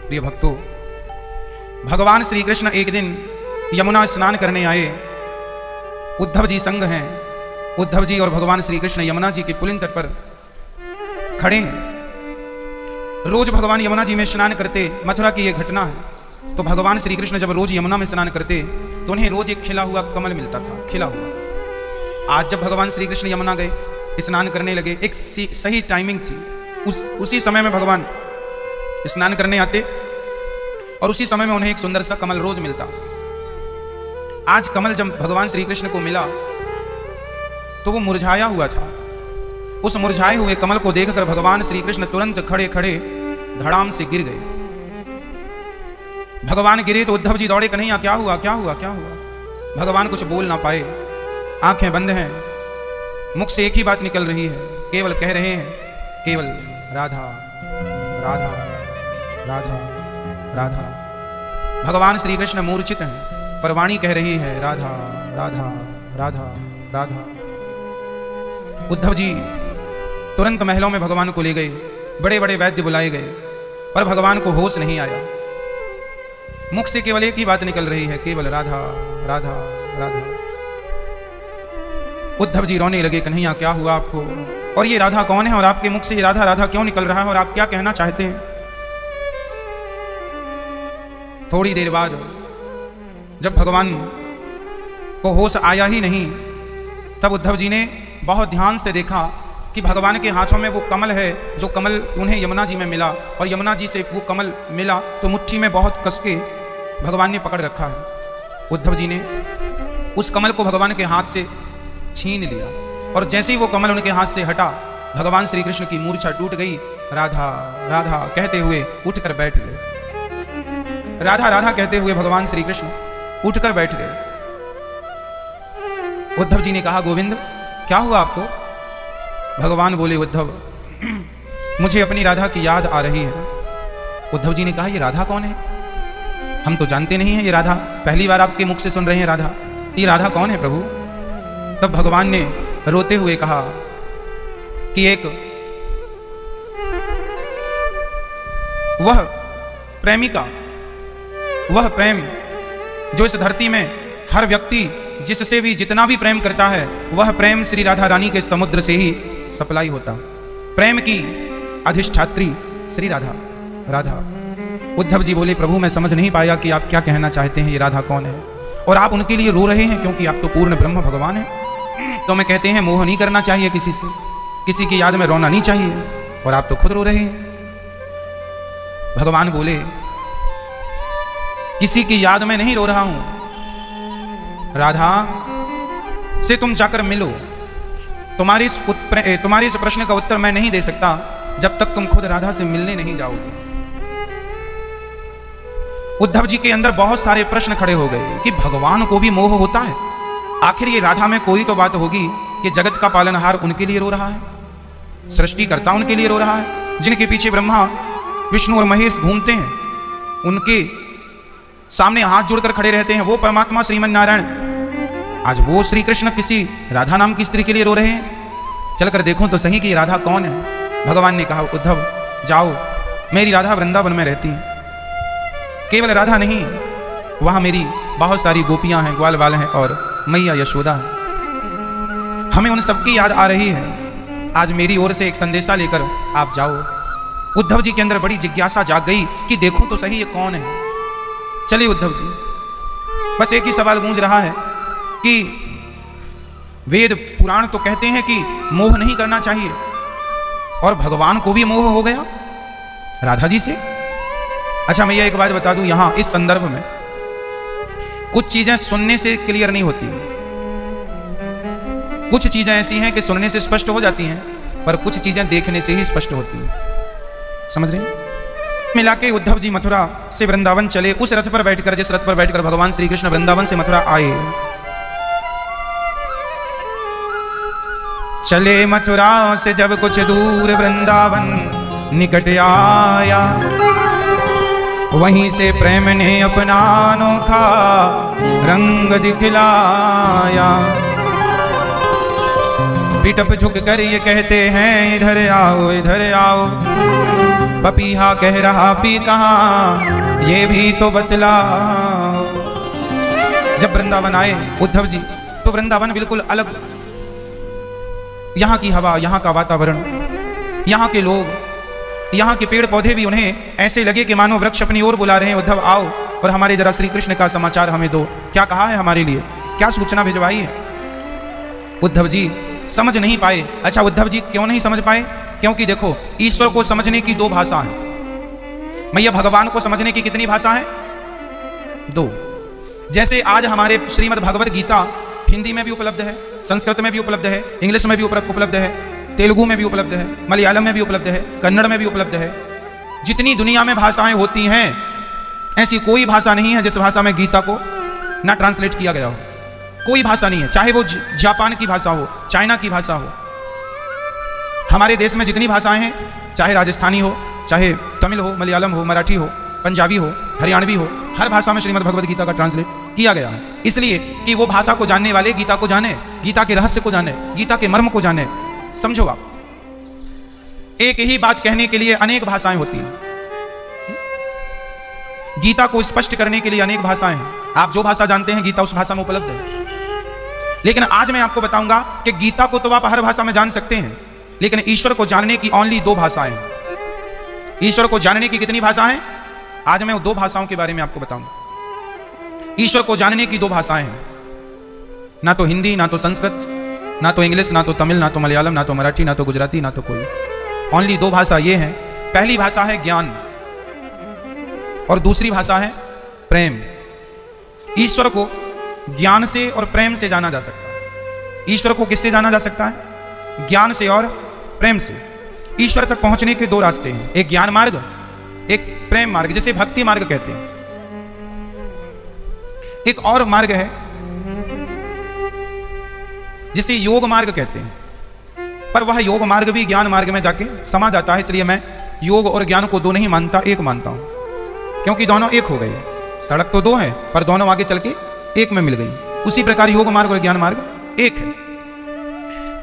प्रिय भक्तों, भगवान श्री कृष्ण एक दिन यमुना स्नान करने आए। उद्धव जी संग हैं। उद्धव जी और भगवान श्री कृष्ण यमुना जी के पुलिन तट पर खड़े हैं। रोज भगवान यमुना जी में स्नान करते। मथुरा की यह घटना है। तो भगवान श्री कृष्ण जब रोज यमुना में स्नान करते तो उन्हें रोज एक खिला हुआ कमल मिलता था, खिला हुआ। आज जब भगवान श्री कृष्ण यमुना गए, स्नान करने लगे, एक सही टाइमिंग थी। उसी समय में भगवान स्नान करने आते और उसी समय में उन्हें एक सुंदर सा कमल रोज मिलता। आज कमल जब भगवान श्री कृष्ण को मिला तो वो मुरझाया हुआ था। उस मुरझाए हुए कमल को देखकर भगवान श्री कृष्ण तुरंत खड़े खड़े धड़ाम से गिर गए। भगवान गिरे तो उद्धव जी दौड़े, कन्हैया क्या हुआ, क्या हुआ, क्या हुआ। भगवान कुछ बोल ना पाए, आंखें बंद हैं, मुख से एक ही बात निकल रही है, केवल कह रहे हैं, केवल राधा राधा राधा राधा। भगवान श्री कृष्ण मूर्छित हैं, पर वाणी कह रही है राधा राधा राधा राधा। उद्धव जी तुरंत महलों में भगवान को ले गए। बड़े बड़े वैद्य बुलाए गए, पर भगवान को होश नहीं आया। मुख से केवल एक ही बात निकल रही है, केवल राधा राधा राधा। उद्धव जी रोने लगे, कन्हैया क्या हुआ आपको, और ये राधा कौन है, और आपके मुख से ये राधा राधा क्यों निकल रहा है, और आप क्या कहना चाहते हैं। थोड़ी देर बाद जब भगवान को होश आया ही नहीं, तब उद्धव जी ने बहुत ध्यान से देखा कि भगवान के हाथों में वो कमल है जो कमल उन्हें यमुना जी में मिला, और यमुना जी से वो कमल मिला तो मुट्ठी में बहुत कस के भगवान ने पकड़ रखा है। उद्धव जी ने उस कमल को भगवान के हाथ से छीन लिया, और जैसे ही वो कमल उनके हाथ से हटा, भगवान श्री कृष्ण की मूर्छा टूट गई। राधा राधा कहते हुए उठकर बैठ गए। राधा राधा कहते हुए भगवान श्री कृष्ण उठकर बैठ गए। उद्धव जी ने कहा, गोविंद क्या हुआ आपको। भगवान बोले, उद्धव मुझे अपनी राधा की याद आ रही है। उद्धव जी ने कहा, ये राधा कौन है, हम तो जानते नहीं हैं ये राधा, पहली बार आपके मुख से सुन रहे हैं राधा, ये राधा कौन है प्रभु। तब भगवान ने रोते हुए कहा कि एक वह प्रेमिका, वह प्रेम जो इस धरती में हर व्यक्ति जिससे भी जितना भी प्रेम करता है, वह प्रेम श्री राधा रानी के समुद्र से ही सप्लाई होता। प्रेम की अधिष्ठात्री श्री राधा राधा। उद्धव जी बोले, प्रभु मैं समझ नहीं पाया कि आप क्या कहना चाहते हैं, ये राधा कौन है, और आप उनके लिए रो रहे हैं क्योंकि आप तो पूर्ण ब्रह्म भगवान हैं। तो मैं कहते हैं मोह नहीं करना चाहिए किसी से, किसी की याद में रोना नहीं चाहिए, और आप तो खुद रो रहे हैं। भगवान बोले, किसी की याद में नहीं रो रहा हूं, राधा से तुम जाकर मिलो। तुम्हारे इस प्रश्न का उत्तर मैं नहीं दे सकता जब तक तुम खुद राधा से मिलने नहीं जाओगे। उद्धव जी के अंदर बहुत सारे प्रश्न खड़े हो गए कि भगवान को भी मोह होता है, आखिर ये राधा में कोई तो बात होगी कि जगत का पालनहार उनके लिए रो रहा है, सृष्टिकर्ता उनके लिए रो रहा है, जिनके पीछे ब्रह्मा विष्णु और महेश घूमते हैं, उनके सामने हाथ जोड़कर खड़े रहते हैं, वो परमात्मा श्रीमन नारायण। आज वो श्री कृष्ण किसी राधा नाम की स्त्री के लिए रो रहे हैं। चलकर देखो तो सही कि राधा कौन है। भगवान ने कहा, उद्धव जाओ, मेरी राधा वृंदावन में रहती है। केवल राधा नहीं, वहां मेरी बहुत सारी गोपियां हैं, ग्वाल बाल हैं, और मैया यशोदा है। हमें उन सबकी याद आ रही है। आज मेरी ओर से एक संदेशा लेकर आप जाओ। उद्धव जी के अंदर बड़ी जिज्ञासा जाग गई कि देखो तो सही ये कौन है। चलिए उद्धव जी, बस एक ही सवाल गूंज रहा है कि वेद पुराण तो कहते हैं कि मोह नहीं करना चाहिए, और भगवान को भी मोह हो गया राधा जी से। अच्छा मैया एक बात बता दूं, यहां इस संदर्भ में कुछ चीजें सुनने से क्लियर नहीं होती, कुछ चीजें ऐसी हैं कि सुनने से स्पष्ट हो जाती हैं, पर कुछ चीजें देखने से ही स्पष्ट होती हैं। समझ रहे हैं। मिला के उद्धव जी मथुरा से वृंदावन चले, उस रथ पर बैठकर, जिस रथ पर बैठकर भगवान श्री कृष्ण वृंदावन से मथुरा आए। चले मथुरा से जब कुछ दूर वृंदावन निकट आया, वहीं से प्रेम ने अपना अनोखा रंग दिखलाया। पिटप झुक कर ये कहते हैं इधर आओ इधर आओ। पपीहा कह रहा पी कहाँ ये भी तो बतलाओ। जब वृंदावन आए उद्धव जी तो वृंदावन बिल्कुल अलग, यहाँ की हवा, यहाँ का वातावरण, यहाँ के लोग, यहाँ के पेड़ पौधे भी उन्हें ऐसे लगे कि मानो वृक्ष अपनी ओर बुला रहे हैं, उद्धव आओ और हमारे जरा श्री कृष्ण का समाचार हमें दो। क्या कहा है हमारे लिए, क्या सूचना भिजवाई है। उद्धव जी समझ नहीं पाए। अच्छा उद्धव जी क्यों नहीं समझ पाए? क्योंकि देखो ईश्वर को समझने की दो भाषा है। मैया भगवान को समझने की कितनी भाषा है? दो। जैसे आज हमारे श्रीमद् भगवत गीता हिंदी में भी उपलब्ध है, संस्कृत में भी उपलब्ध है, इंग्लिश में भी उपलब्ध है, तेलुगु में भी उपलब्ध है, मलयालम में भी उपलब्ध है, कन्नड़ में भी उपलब्ध है। जितनी दुनिया में भाषाएं होती हैं ऐसी कोई भाषा नहीं है जिस भाषा में गीता को ना ट्रांसलेट किया गया हो। कोई भाषा नहीं है, चाहे वो जापान की भाषा हो, चाइना की भाषा हो। हमारे देश में जितनी भाषाएं हैं, चाहे राजस्थानी हो, चाहे तमिल हो, मलयालम हो, मराठी हो, पंजाबी हो, हरियाणवी हो, हर भाषा में श्रीमद् भगवत गीता का ट्रांसलेट किया गया है। इसलिए कि वो भाषा को जानने वाले गीता को जाने, गीता के रहस्य को जाने, गीता के मर्म को जाने। समझो आप, एक ही बात कहने के लिए अनेक भाषाएं होती हैं। गीता को स्पष्ट करने के लिए अनेक भाषाएं हैं। आप जो भाषा जानते हैं गीता उस भाषा में उपलब्ध है। लेकिन आज मैं आपको बताऊंगा कि गीता को तो आप हर भाषा में जान सकते हैं, लेकिन ईश्वर को जानने की ओनली दो भाषाएं हैं। ईश्वर को जानने की कितनी भाषाएं? आज मैं दो भाषाओं के बारे में आपको बताऊंगा। ईश्वर को जानने की दो भाषाएं हैं, ना तो हिंदी, ना तो संस्कृत, ना तो इंग्लिश, ना तो तमिल, ना तो मलयालम, ना तो मराठी, ना तो गुजराती, ना तो कोई। ओनली दो भाषा ये हैं। पहली भाषा है ज्ञान और दूसरी भाषा है प्रेम। ईश्वर को ज्ञान से और प्रेम से जाना जा सकता है। ईश्वर को किससे जाना जा सकता है? ज्ञान से और प्रेम से। ईश्वर तक पहुंचने के दो रास्ते हैं, एक ज्ञान मार्ग, एक प्रेम मार्ग, जिसे भक्ति मार्ग कहते हैं। एक और मार्ग है जिसे योग मार्ग कहते हैं, पर वह योग मार्ग भी ज्ञान मार्ग में जाके समा जाता है। इसलिए मैं योग और ज्ञान को दो नहीं मानता, एक मानता हूं, क्योंकि दोनों एक हो गए। सड़क तो दो है पर दोनों आगे चल के एक में मिल गई। उसी प्रकार योग मार्ग और ज्ञान मार्ग एक है।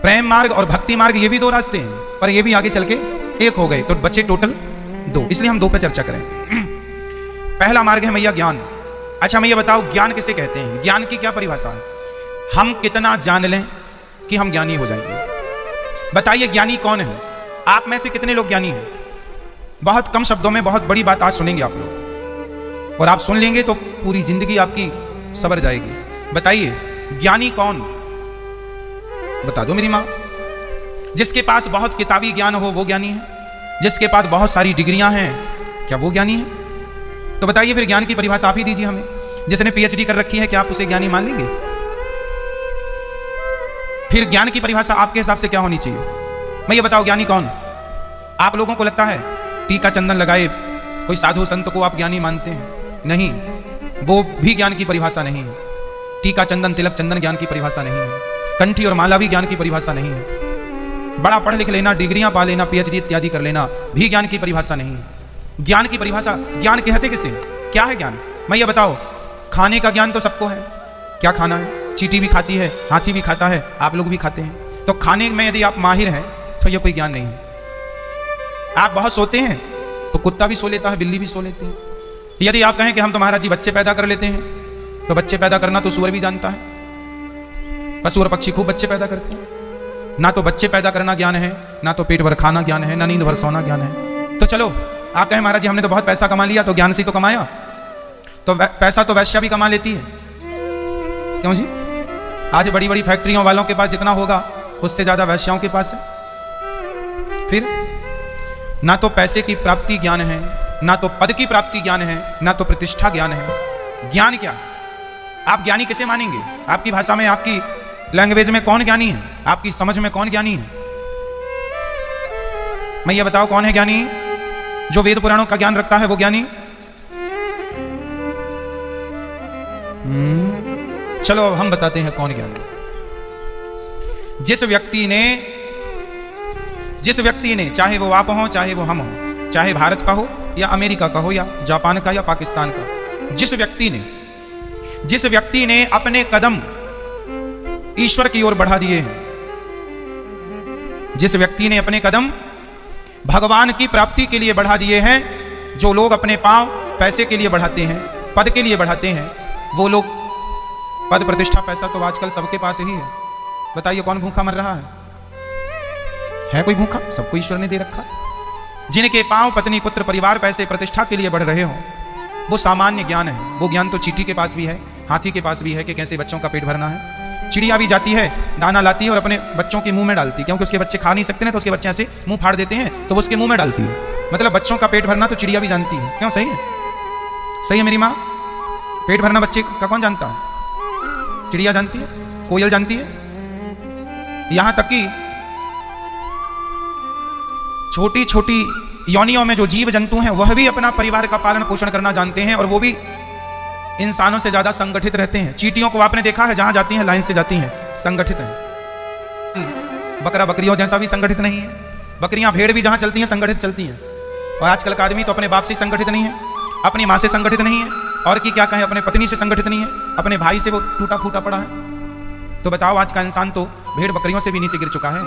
प्रेम मार्ग और भक्ति मार्ग ये भी दो रास्ते हैं, पर ये भी आगे चल के एक हो गए, तो बचे टोटल दो। इसलिए हम दो पे चर्चा करें। पहला मार्ग है मैया ज्ञान। अच्छा मैं ये बताओ ज्ञान किसे कहते हैं? ज्ञान की क्या परिभाषा है? हम कितना जान लें कि हम ज्ञानी हो जाएंगे? बताइए ज्ञानी कौन है? आप में से कितने लोग ज्ञानी हैं? बहुत कम शब्दों में बहुत बड़ी बात आज सुनेंगे आप लोग, और आप सुन लेंगे तो पूरी जिंदगी आपकी सवर जाएगी। बताइए ज्ञानी कौन? बता दो मेरी मां। जिसके पास बहुत किताबी ज्ञान हो वो ज्ञानी है? जिसके पास बहुत सारी डिग्रियां हैं क्या वो ज्ञानी है? तो बताइए फिर ज्ञान की परिभाषा आप ही दीजिए हमें। जिसने पीएचडी कर रखी है क्या आप उसे ज्ञानी मान लेंगे? फिर ज्ञान की परिभाषा आपके हिसाब से क्या होनी चाहिए? मैं ये बताओ ज्ञानी कौन? आप लोगों को लगता है टीका चंदन लगाए कोई साधु संत को आप ज्ञानी मानते हैं? नहीं, वो भी ज्ञान की परिभाषा नहीं है। टीका चंदन तिलक चंदन ज्ञान की परिभाषा नहीं है। कंठी और माला भी ज्ञान की परिभाषा नहीं है। बड़ा पढ़ लिख लेना, डिग्रियां पा लेना, पीएचडी इत्यादि कर लेना भी ज्ञान की परिभाषा नहीं है। ज्ञान की परिभाषा, ज्ञान कहते किसे? क्या है ज्ञान? मैं ये बताओ, खाने का ज्ञान तो सबको है। क्या खाना है? चींटी भी खाती है, हाथी भी खाता है, आप लोग भी खाते हैं। तो खाने में यदि आप माहिर हैं तो यह कोई ज्ञान नहीं है। आप बहुत सोते हैं तो कुत्ता भी सो लेता है, बिल्ली भी सो लेती है। यदि आप कहें कि हम तुम्हारा जी बच्चे पैदा कर लेते हैं, तो बच्चे पैदा करना तो सूअर भी जानता है। पशु और पक्षी खूब बच्चे पैदा करते हैं। ना तो बच्चे पैदा करना ज्ञान है, ना तो पेट भर खाना ज्ञान है, ना नींद भर सोना ज्ञान है। तो चलो आप कहें महाराज जी हमने तो बहुत पैसा कमा लिया, तो ज्ञान से तो कमाया, तो पैसा तो वैश्या भी कमा लेती है। क्यों जी? आज बड़ी बड़ी फैक्ट्रियों वालों के पास जितना होगा उससे ज्यादा वैश्याओं के पास है। फिर ना तो पैसे की प्राप्ति ज्ञान है, ना तो पद की प्राप्ति ज्ञान है, ना तो प्रतिष्ठा ज्ञान है। ज्ञान क्या? आप ज्ञानी किसे मानेंगे? आपकी भाषा में, आपकी लैंग्वेज में कौन ज्ञानी है? आपकी समझ में कौन ज्ञानी है? मैं ये बताओ कौन है ज्ञानी? जो वेद पुराणों का ज्ञान रखता है वो ज्ञानी? चलो हम बताते हैं कौन ज्ञानी। जिस व्यक्ति ने चाहे वो आप हो, चाहे वो हम हो, चाहे भारत का हो या अमेरिका का हो या जापान का या पाकिस्तान का, जिस व्यक्ति ने अपने कदम ईश्वर की ओर बढ़ा दिए हैं, जिस व्यक्ति ने अपने कदम भगवान की प्राप्ति के लिए बढ़ा दिए हैं, जो लोग अपने पांव पैसे के लिए बढ़ाते हैं, पद के लिए बढ़ाते हैं, वो लोग पद प्रतिष्ठा पैसा तो आजकल सबके पास ही है। बताइए कौन भूखा मर रहा है कोई भूखा? सबको ईश्वर ने दे रखा। जिनके पांव पत्नी पुत्र परिवार पैसे प्रतिष्ठा के लिए बढ़ रहे हो, वो सामान्य ज्ञान है। वो ज्ञान तो चींटी के पास भी है, हाथी के पास भी है कि कैसे बच्चों का पेट भरना है। चिड़िया भी जाती है, दाना लाती है और अपने बच्चों के मुंह में डालती है, क्योंकि उसके बच्चे खा नहीं सकते ना, तो उसके बच्चे ऐसे मुंह फाड़ देते हैं, तो वो उसके मुंह में डालती है। मतलब बच्चों का पेट भरना तो चिड़िया भी जानती है। क्यों? सही है, सही है मेरी माँ। पेट भरना बच्चे का कौन जानता है? चिड़िया जानती है, कोयल जानती है। यहां तक कि छोटी छोटी योनियों में जो जीव जंतु हैं, वह भी अपना परिवार का पालन पोषण करना जानते हैं, और वो भी इंसानों से ज्यादा संगठित रहते हैं। चींटियों को आपने देखा है, जहां जाती हैं लाइन से जाती हैं, संगठित हैं। बकरा बकरियों जैसा भी संगठित नहीं है। बकरियां भेड़ भी जहां चलती हैं संगठित चलती हैं। और आजकल का आदमी तो अपने बाप से संगठित नहीं है, अपनी माँ से संगठित नहीं है, और की क्या कहें, अपने पत्नी से संगठित नहीं है, अपने भाई से वो टूटा फूटा पड़ा है। तो बताओ, आज का इंसान तो भेड़ बकरियों से भी नीचे गिर चुका है।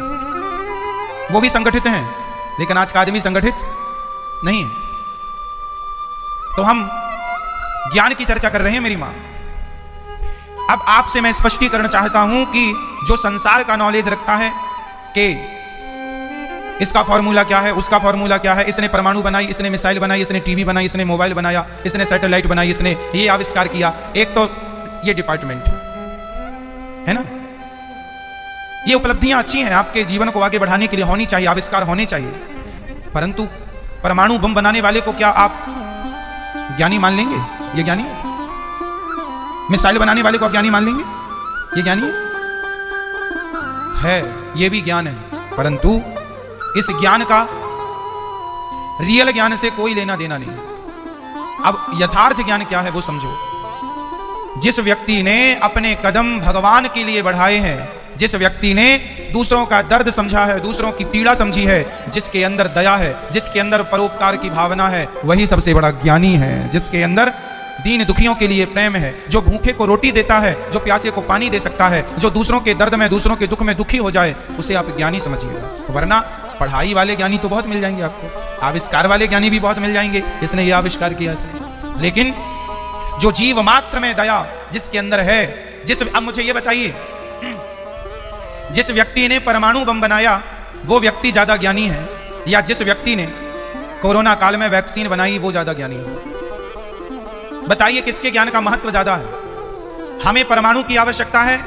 वो भी संगठित हैं, लेकिन आज का आदमी संगठित नहीं है। तो हम ज्ञान की चर्चा कर रहे हैं मेरी मां। अब आपसे मैं स्पष्टीकरण चाहता हूं कि जो संसार का नॉलेज रखता है कि इसका फॉर्मूला क्या है, उसका फॉर्मूला क्या है, इसने परमाणु बनाई, इसने मिसाइल बनाई, इसने टीवी बनाई, इसने मोबाइल बनाया, इसने सैटेलाइट बनाई, इसने ये आविष्कार किया। एक तो ये डिपार्टमेंट है ना, ये उपलब्धियां अच्छी हैं, आपके जीवन को आगे बढ़ाने के लिए होनी चाहिए, आविष्कार होने चाहिए। परंतु परमाणु बम बनाने वाले को क्या आप ज्ञानी मान लेंगे? ये ज्ञानी है। मिसाइल बनाने वाले को आप ज्ञानी मान लेंगे? ये ज्ञानी है, ये भी ज्ञान है, परंतु इस ज्ञान का रियल ज्ञान से कोई लेना देना नहीं। अब यथार्थ ज्ञान क्या है वो समझो। जिस व्यक्ति ने अपने कदम भगवान के लिए बढ़ाए हैं, जिस व्यक्ति ने दूसरों का दर्द समझा है, दूसरों की पीड़ा समझी है, जिसके अंदर दया है, जिसके अंदर परोपकार की भावना है, वही सबसे बड़ा ज्ञानी है। जिसके अंदर दीन दुखियों के लिए प्रेम है, जो भूखे को रोटी देता है, जो प्यासे को पानी दे सकता है, जो दूसरों के दर्द में, दूसरों के दुख में दुखी हो जाए, उसे आप ज्ञानी समझिएगा। वरना पढ़ाई वाले ज्ञानी तो बहुत मिल जाएंगे आपको, आविष्कार वाले ज्ञानी भी बहुत मिल जाएंगे, इसने ये आविष्कार किया इसने। लेकिन जो जीव मात्र में दया जिसके अंदर है, अब मुझे ये बताइए, जिस व्यक्ति ने परमाणु बम बनाया वो व्यक्ति ज्यादा ज्ञानी है, या जिस व्यक्ति ने कोरोना काल में वैक्सीन बनाई वो ज्यादा ज्ञानी है? बताइए किसके ज्ञान का महत्व ज्यादा है? हमें परमाणु की आवश्यकता है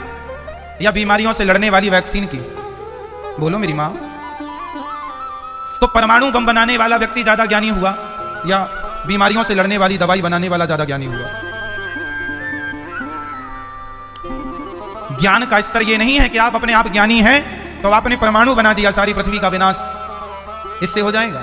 या बीमारियों से लड़ने वाली वैक्सीन की? बोलो मेरी मां। तो परमाणु बम बनाने वाला व्यक्ति ज्यादा ज्ञानी हुआ या बीमारियों से लड़ने वाली दवाई बनाने वाला ज्यादा ज्ञानी हुआ? ज्ञान का स्तर यह नहीं है कि आप अपने आप ज्ञानी हैं तो आपने परमाणु बना दिया, सारी पृथ्वी का विनाश इससे हो जाएगा।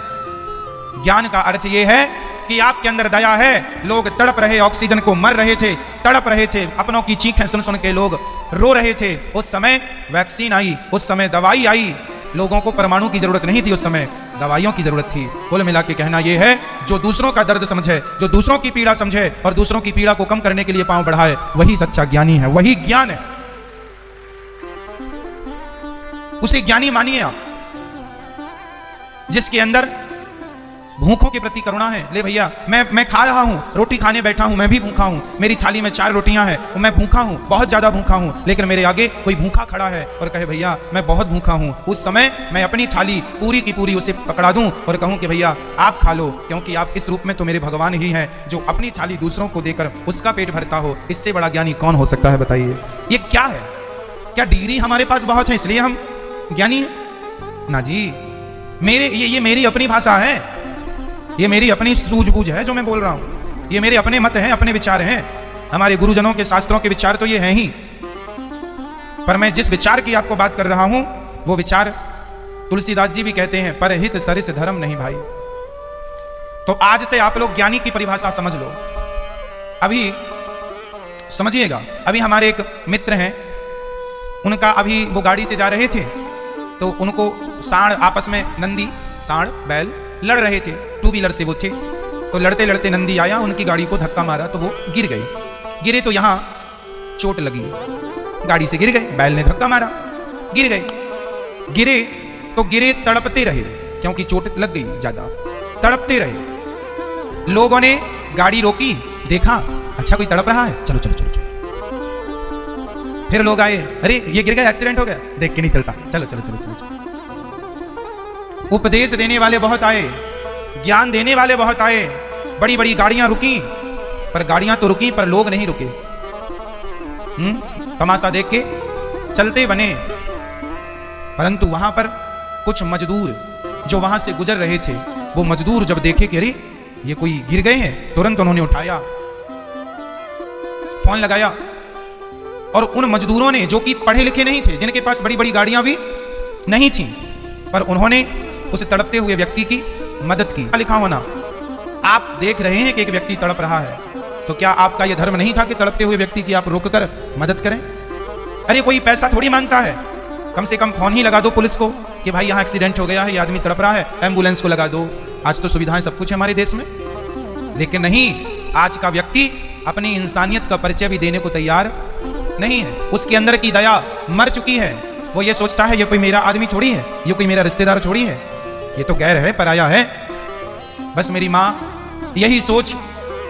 ज्ञान का अर्थ यह है कि आपके अंदर दया है। लोग तड़प रहे, ऑक्सीजन को मर रहे थे, तड़प रहे थे, अपनों की चीखें सुन सुन के लोग रो रहे थे। उस समय वैक्सीन आई, उस समय दवाई आई। लोगों को परमाणु की जरूरत नहीं थी, उस समय दवाइयों की जरूरत थी। कुल मिला के कहना यह है, जो दूसरों का दर्द समझे, जो दूसरों की पीड़ा समझे और दूसरों की पीड़ा को कम करने के लिए पांव बढ़ाए, वही सच्चा ज्ञानी है, वही ज्ञान है। उसे ज्ञानी मानिए आप, जिसके अंदर भूखों के प्रति करुणा है। ले भैया, मैं खा रहा हूं, रोटी खाने बैठा हूं, मैं भी भूखा हूं, मेरी थाली में 4 रोटियां हैं, मैं भूखा हूं, बहुत ज्यादा भूखा हूं, लेकिन मेरे आगे कोई भूखा खड़ा है और कहे भैया मैं बहुत भूखा हूं। उस समय मैं अपनी थाली पूरी की पूरी उसे पकड़ा दूं और कहूं कि भैया आप खा लो, क्योंकि आप इस रूप में तो मेरे भगवान ही हैं, जो अपनी थाली दूसरों को देकर उसका पेट भरता हो। इससे बड़ा ज्ञानी कौन हो सकता है? बताइए। ये क्या है? क्या डिग्री हमारे पास बहुत है इसलिए हम ज्ञानी है? ना जी, ये मेरी अपनी भाषा है, ये मेरी अपनी सूझबूझ है जो मैं बोल रहा हूं, ये मेरे अपने मत हैं, अपने विचार हैं। हमारे गुरुजनों के शास्त्रों के विचार तो ये हैं ही, पर मैं जिस विचार की आपको बात कर रहा हूं वो विचार तुलसीदास जी भी कहते हैं, परहित सरिस धर्म नहीं भाई। तो आज से आप लोग ज्ञानी की परिभाषा समझ लो। अभी समझिएगा, अभी हमारे एक मित्र हैं, उनका अभी वो गाड़ी से जा रहे थे तो उनको सांड, आपस में नंदी सांड बैल लड़ रहे थे, 2 व्हीलर से वो थे। तो लड़ते लड़ते नंदी आया, उनकी गाड़ी को धक्का मारा तो वो गिर गए। गिरे तो यहां चोट लगी, गाड़ी से गिर गए, बैल ने धक्का मारा, गिर गए। गिरे तो गिरे, तड़पते रहे, क्योंकि चोट लग गई ज्यादा, तड़पते रहे। लोगों ने गाड़ी रोकी, देखा अच्छा कोई तड़प रहा है, चलो चलो चलो चलो। फिर लोग आए, अरे ये गिर गया, एक्सीडेंट हो गया, देख के नहीं चलता, चलो चलो चलो चलो, चलो। उपदेश देने वाले बहुत आए, ज्ञान देने वाले बहुत आए, बड़ी बड़ी गाड़ियां रुकी, पर गाड़ियां तो रुकी पर लोग नहीं रुके। तमाशा देख के चलते बने। परंतु वहां पर कुछ मजदूर जो वहां से गुजर रहे थे, वो मजदूर जब देखे कि अरे ये कोई गिर गए हैं, तुरंत उन्होंने उठाया, फोन लगाया, और उन मजदूरों ने, जो कि पढ़े लिखे नहीं थे, जिनके पास बड़ी बड़ी गाड़ियां भी नहीं थी, पर उन्होंने उस तड़पते हुए व्यक्ति की मदद की। लिखा होना, आप देख रहे हैं कि एक व्यक्ति तड़प रहा है, तो क्या आपका यह धर्म नहीं था कि तड़पते हुए व्यक्ति की आप रोककर मदद करें? अरे कोई पैसा थोड़ी मांगता है, कम से कम फोन ही लगा दो पुलिस को कि भाई यहाँ एक्सीडेंट हो गया है, ये आदमी तड़प रहा है, एम्बुलेंस को लगा दो। आज तो सुविधाएं सब कुछ है हमारे देश में, लेकिन नहीं, आज का व्यक्ति अपनी इंसानियत का परिचय भी देने को तैयार नहीं है। उसके अंदर की दया मर चुकी है। वो ये सोचता है ये कोई मेरा आदमी थोड़ी है, ये कोई मेरा रिश्तेदार थोड़ी है, ये तो गैर है, पराया है। बस मेरी माँ, यही सोच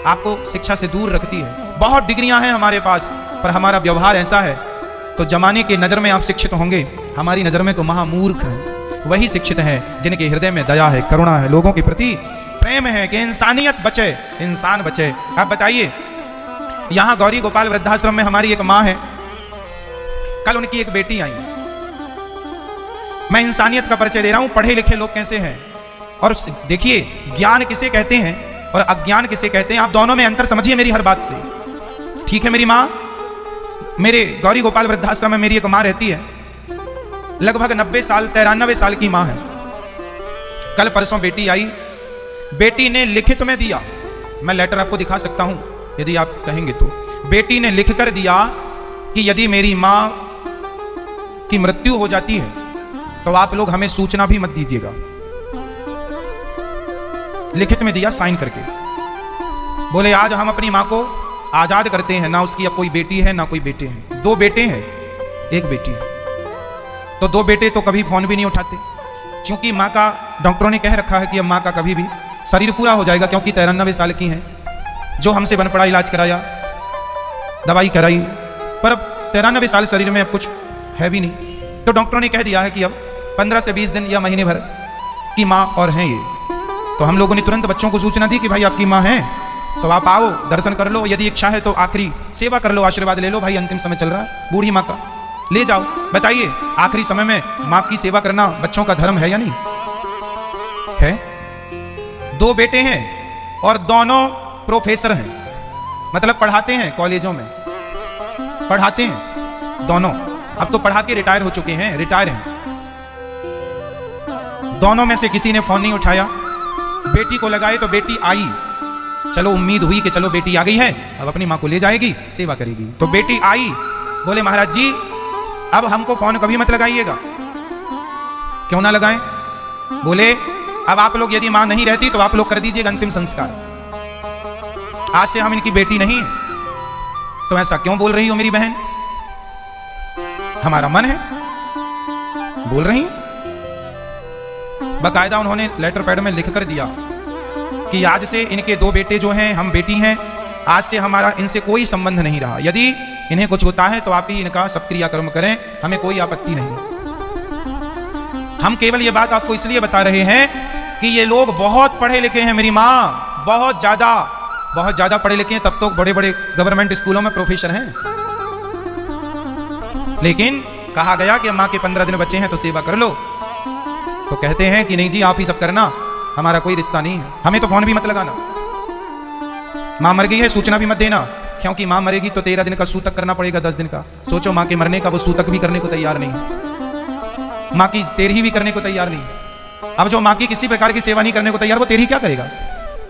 आपको शिक्षा से दूर रखती है। बहुत डिग्रियां हैं हमारे पास, पर हमारा व्यवहार ऐसा है, तो जमाने की नजर में आप शिक्षित होंगे, हमारी नजर में तो महामूर्ख हैं। वही शिक्षित हैं जिनके हृदय में दया है, करुणा है, लोगों के प्रति प्रेम है, कि इंसानियत बचे, इंसान बचे। आप बताइए, यहां गौरी गोपाल वृद्धाश्रम में हमारी एक मां है, कल उनकी एक बेटी आई। मैं इंसानियत का परिचय दे रहा हूं, पढ़े लिखे लोग कैसे हैं। और देखिए, ज्ञान किसे कहते हैं और अज्ञान किसे कहते हैं, आप दोनों में अंतर समझिए मेरी हर बात से, ठीक है। मेरी माँ, मेरे गौरी गोपाल वृद्धाश्रम में मेरी एक माँ रहती है, लगभग 90 साल 93 साल की माँ है। कल परसों बेटी आई, बेटी ने लिखित में दिया, मैं लेटर आपको दिखा सकता हूं यदि आप कहेंगे तो। बेटी ने लिख कर दिया कि यदि मेरी माँ की मृत्यु हो जाती है तो आप लोग हमें सूचना भी मत दीजिएगा। लिखित में दिया, साइन करके। बोले आज हम अपनी माँ को आजाद करते हैं, ना उसकी अब कोई बेटी है ना कोई बेटे हैं। 2 बेटे हैं, 1 बेटी। तो 2 बेटे तो कभी फोन भी नहीं उठाते, क्योंकि माँ का, डॉक्टरों ने कह रखा है कि अब माँ का कभी भी शरीर पूरा हो जाएगा, क्योंकि 93 साल की हैं। जो हमसे बन पड़ा इलाज कराया, दवाई कराई, पर अब 93 साल शरीर में अब कुछ है भी नहीं। तो डॉक्टरों ने कह दिया है कि अब 15 से 20 दिन या महीने भर की माँ और हैं ये। तो हम लोगों ने तुरंत बच्चों को सूचना दी कि भाई आपकी माँ है, तो आप आओ, दर्शन कर लो, यदि इच्छा है तो आखिरी सेवा कर लो, आशीर्वाद ले लो, भाई अंतिम समय चल रहा है बूढ़ी माँ का, ले जाओ। बताइए, आखिरी समय में माँ की सेवा करना बच्चों का धर्म है या नहीं है? 2 बेटे हैं और दोनों प्रोफेसर हैं, मतलब पढ़ाते हैं, कॉलेजों में पढ़ाते हैं दोनों। अब तो पढ़ा के रिटायर हो चुके हैं, रिटायर हैं। दोनों में से किसी ने फोन नहीं उठाया। बेटी को लगाए तो बेटी आई, चलो उम्मीद हुई कि चलो बेटी आ गई है, अब अपनी माँ को ले जाएगी, सेवा करेगी। तो बेटी आई, बोले महाराज जी अब हमको फोन कभी मत लगाइएगा। क्यों ना लगाएं? बोले अब आप लोग यदि माँ नहीं रहती तो आप लोग कर दीजिएगा अंतिम संस्कार, आज से हम इनकी बेटी नहीं है। तो ऐसा क्यों बोल रही हो मेरी बहन? हमारा मन है, बोल रही। बकायदा उन्होंने लेटर पैड में लिख कर दिया कि आज से इनके 2 बेटे जो हैं, हम बेटी हैं, आज से हमारा इनसे कोई संबंध नहीं रहा। यदि इन्हें कुछ होता है तो आप ही इनका सब क्रियाकर्म करें, हमें कोई आपत्ति नहीं। हम केवल ये बात आपको इसलिए बता रहे हैं कि ये लोग बहुत पढ़े लिखे हैं। मेरी माँ बहुत ज्यादा पढ़े लिखे हैं, तब तो बड़े बड़े गवर्नमेंट स्कूलों में प्रोफेसर हैं। लेकिन कहा गया कि माँ के 15 दिन बचे हैं तो सेवा कर लो, तो कहते हैं कि नहीं जी आप ही सब करना, हमारा कोई रिश्ता नहीं है, हमें तो फोन भी मत लगाना। माँ मर गई है सूचना भी मत देना, क्योंकि माँ मरेगी तो 13 दिन का सूतक करना पड़ेगा, 10 दिन का। सोचो माँ के मरने का वो सूतक भी करने को तैयार नहीं है, माँ की तेरही भी करने को तैयार नहीं। अब जो माँ की किसी प्रकार की सेवा नहीं करने को तैयार, वो तेरही क्या करेगा?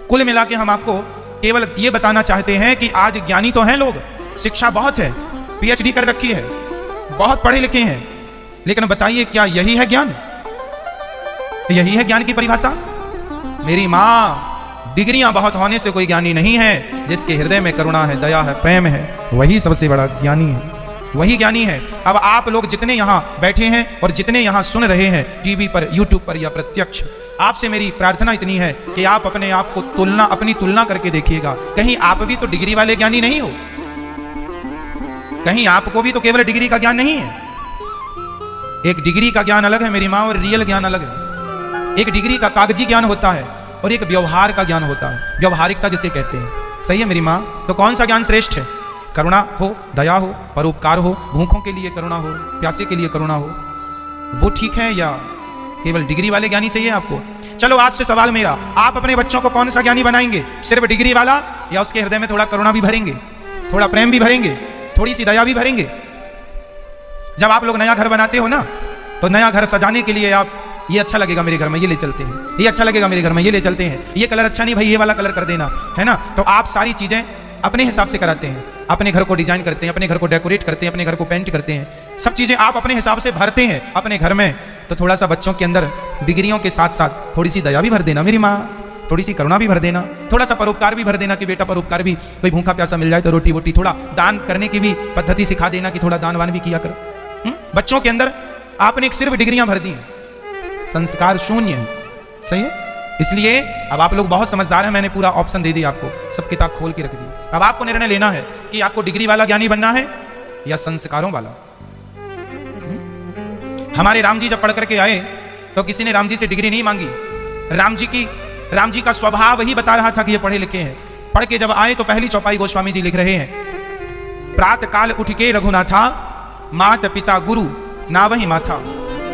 कुल मिला के हम आपको केवल ये बताना चाहते हैं कि आज ज्ञानी तो हैं लोग, शिक्षा बहुत है, PhD कर रखी है, बहुत पढ़े लिखे हैं, लेकिन बताइए क्या यही है ज्ञान? यही है ज्ञान की परिभाषा? मेरी माँ, डिग्रियां बहुत होने से कोई ज्ञानी नहीं है। जिसके हृदय में करुणा है, दया है, प्रेम है, वही सबसे बड़ा ज्ञानी है। वही ज्ञानी है। अब आप लोग जितने यहाँ बैठे हैं और जितने यहाँ सुन रहे हैं टीवी पर, यूट्यूब पर या प्रत्यक्ष, आपसे मेरी प्रार्थना इतनी है कि आप अपने आप को अपनी तुलना करके देखिएगा। कहीं आप भी तो डिग्री वाले ज्ञानी नहीं हो, कहीं आपको भी तो केवल डिग्री का ज्ञान नहीं है। एक डिग्री का ज्ञान अलग है मेरी माँ, और रियल ज्ञान अलग है। एक डिग्री का कागजी ज्ञान होता है और एक व्यवहार का ज्ञान होता है, व्यवहारिकता जिसे कहते हैं। सही है मेरी माँ? तो कौन सा ज्ञान श्रेष्ठ है? करुणा हो, दया हो, परोपकार हो, भूखों के लिए करुणा हो, प्यासे के लिए करुणा हो, वो ठीक है या केवल डिग्री वाले ज्ञानी चाहिए आपको? चलो आपसे सवाल मेरा, आप अपने बच्चों को कौन सा ज्ञानी बनाएंगे? सिर्फ डिग्री वाला, या उसके हृदय में थोड़ा करुणा भी भरेंगे, थोड़ा प्रेम भी भरेंगे, थोड़ी सी दया भी भरेंगे? जब आप लोग नया घर बनाते हो ना, तो नया घर सजाने के लिए आप, ये अच्छा लगेगा मेरे घर में, ये ले चलते हैं, ये अच्छा लगेगा मेरे घर में, ये ले चलते हैं, ये कलर अच्छा नहीं भाई, ये वाला कलर कर देना, है ना? तो आप सारी चीजें अपने हिसाब से कराते हैं, अपने घर को डिजाइन करते हैं, अपने घर को डेकोरेट करते हैं, अपने घर को पेंट करते हैं, सब चीजें आप अपने हिसाब से भरते हैं अपने घर में। तो थोड़ा सा बच्चों के अंदर डिग्रियों के साथ साथ थोड़ी सी दया भी भर देना मेरी माँ, थोड़ी सी करुणा भी भर देना, थोड़ा सा परोपकार भी भर देना कि बेटा परोपकार भी, कोई भूखा प्यासा मिल जाए तो रोटी वोटी, थोड़ा दान करने की भी पद्धति सिखा देना कि थोड़ा दान वान भी किया करो। बच्चों के अंदर आपने सिर्फ डिग्रियां भर दी, संस्कार शून्य है। सही है? इसलिए अब आप लोग बहुत समझदार हैं, मैंने पूरा ऑप्शन दे दिया आपको, सब किताब खोल के रख दी। अब आपको निर्णय लेना है कि आपको डिग्री वाला ज्ञानी बनना है या संस्कारों वाला। हमारे राम जी जब पढ़ करके आए तो किसी ने राम जी से डिग्री नहीं मांगी। राम जी का स्वभाव ही बता रहा था कि ये पढ़े लिखे हैं। पढ़ के जब आए तो पहली चौपाई गोस्वामी जी लिख रहे हैं, प्रातः काल उठ के रघुनाथा, मात पिता गुरु ना वही माथा।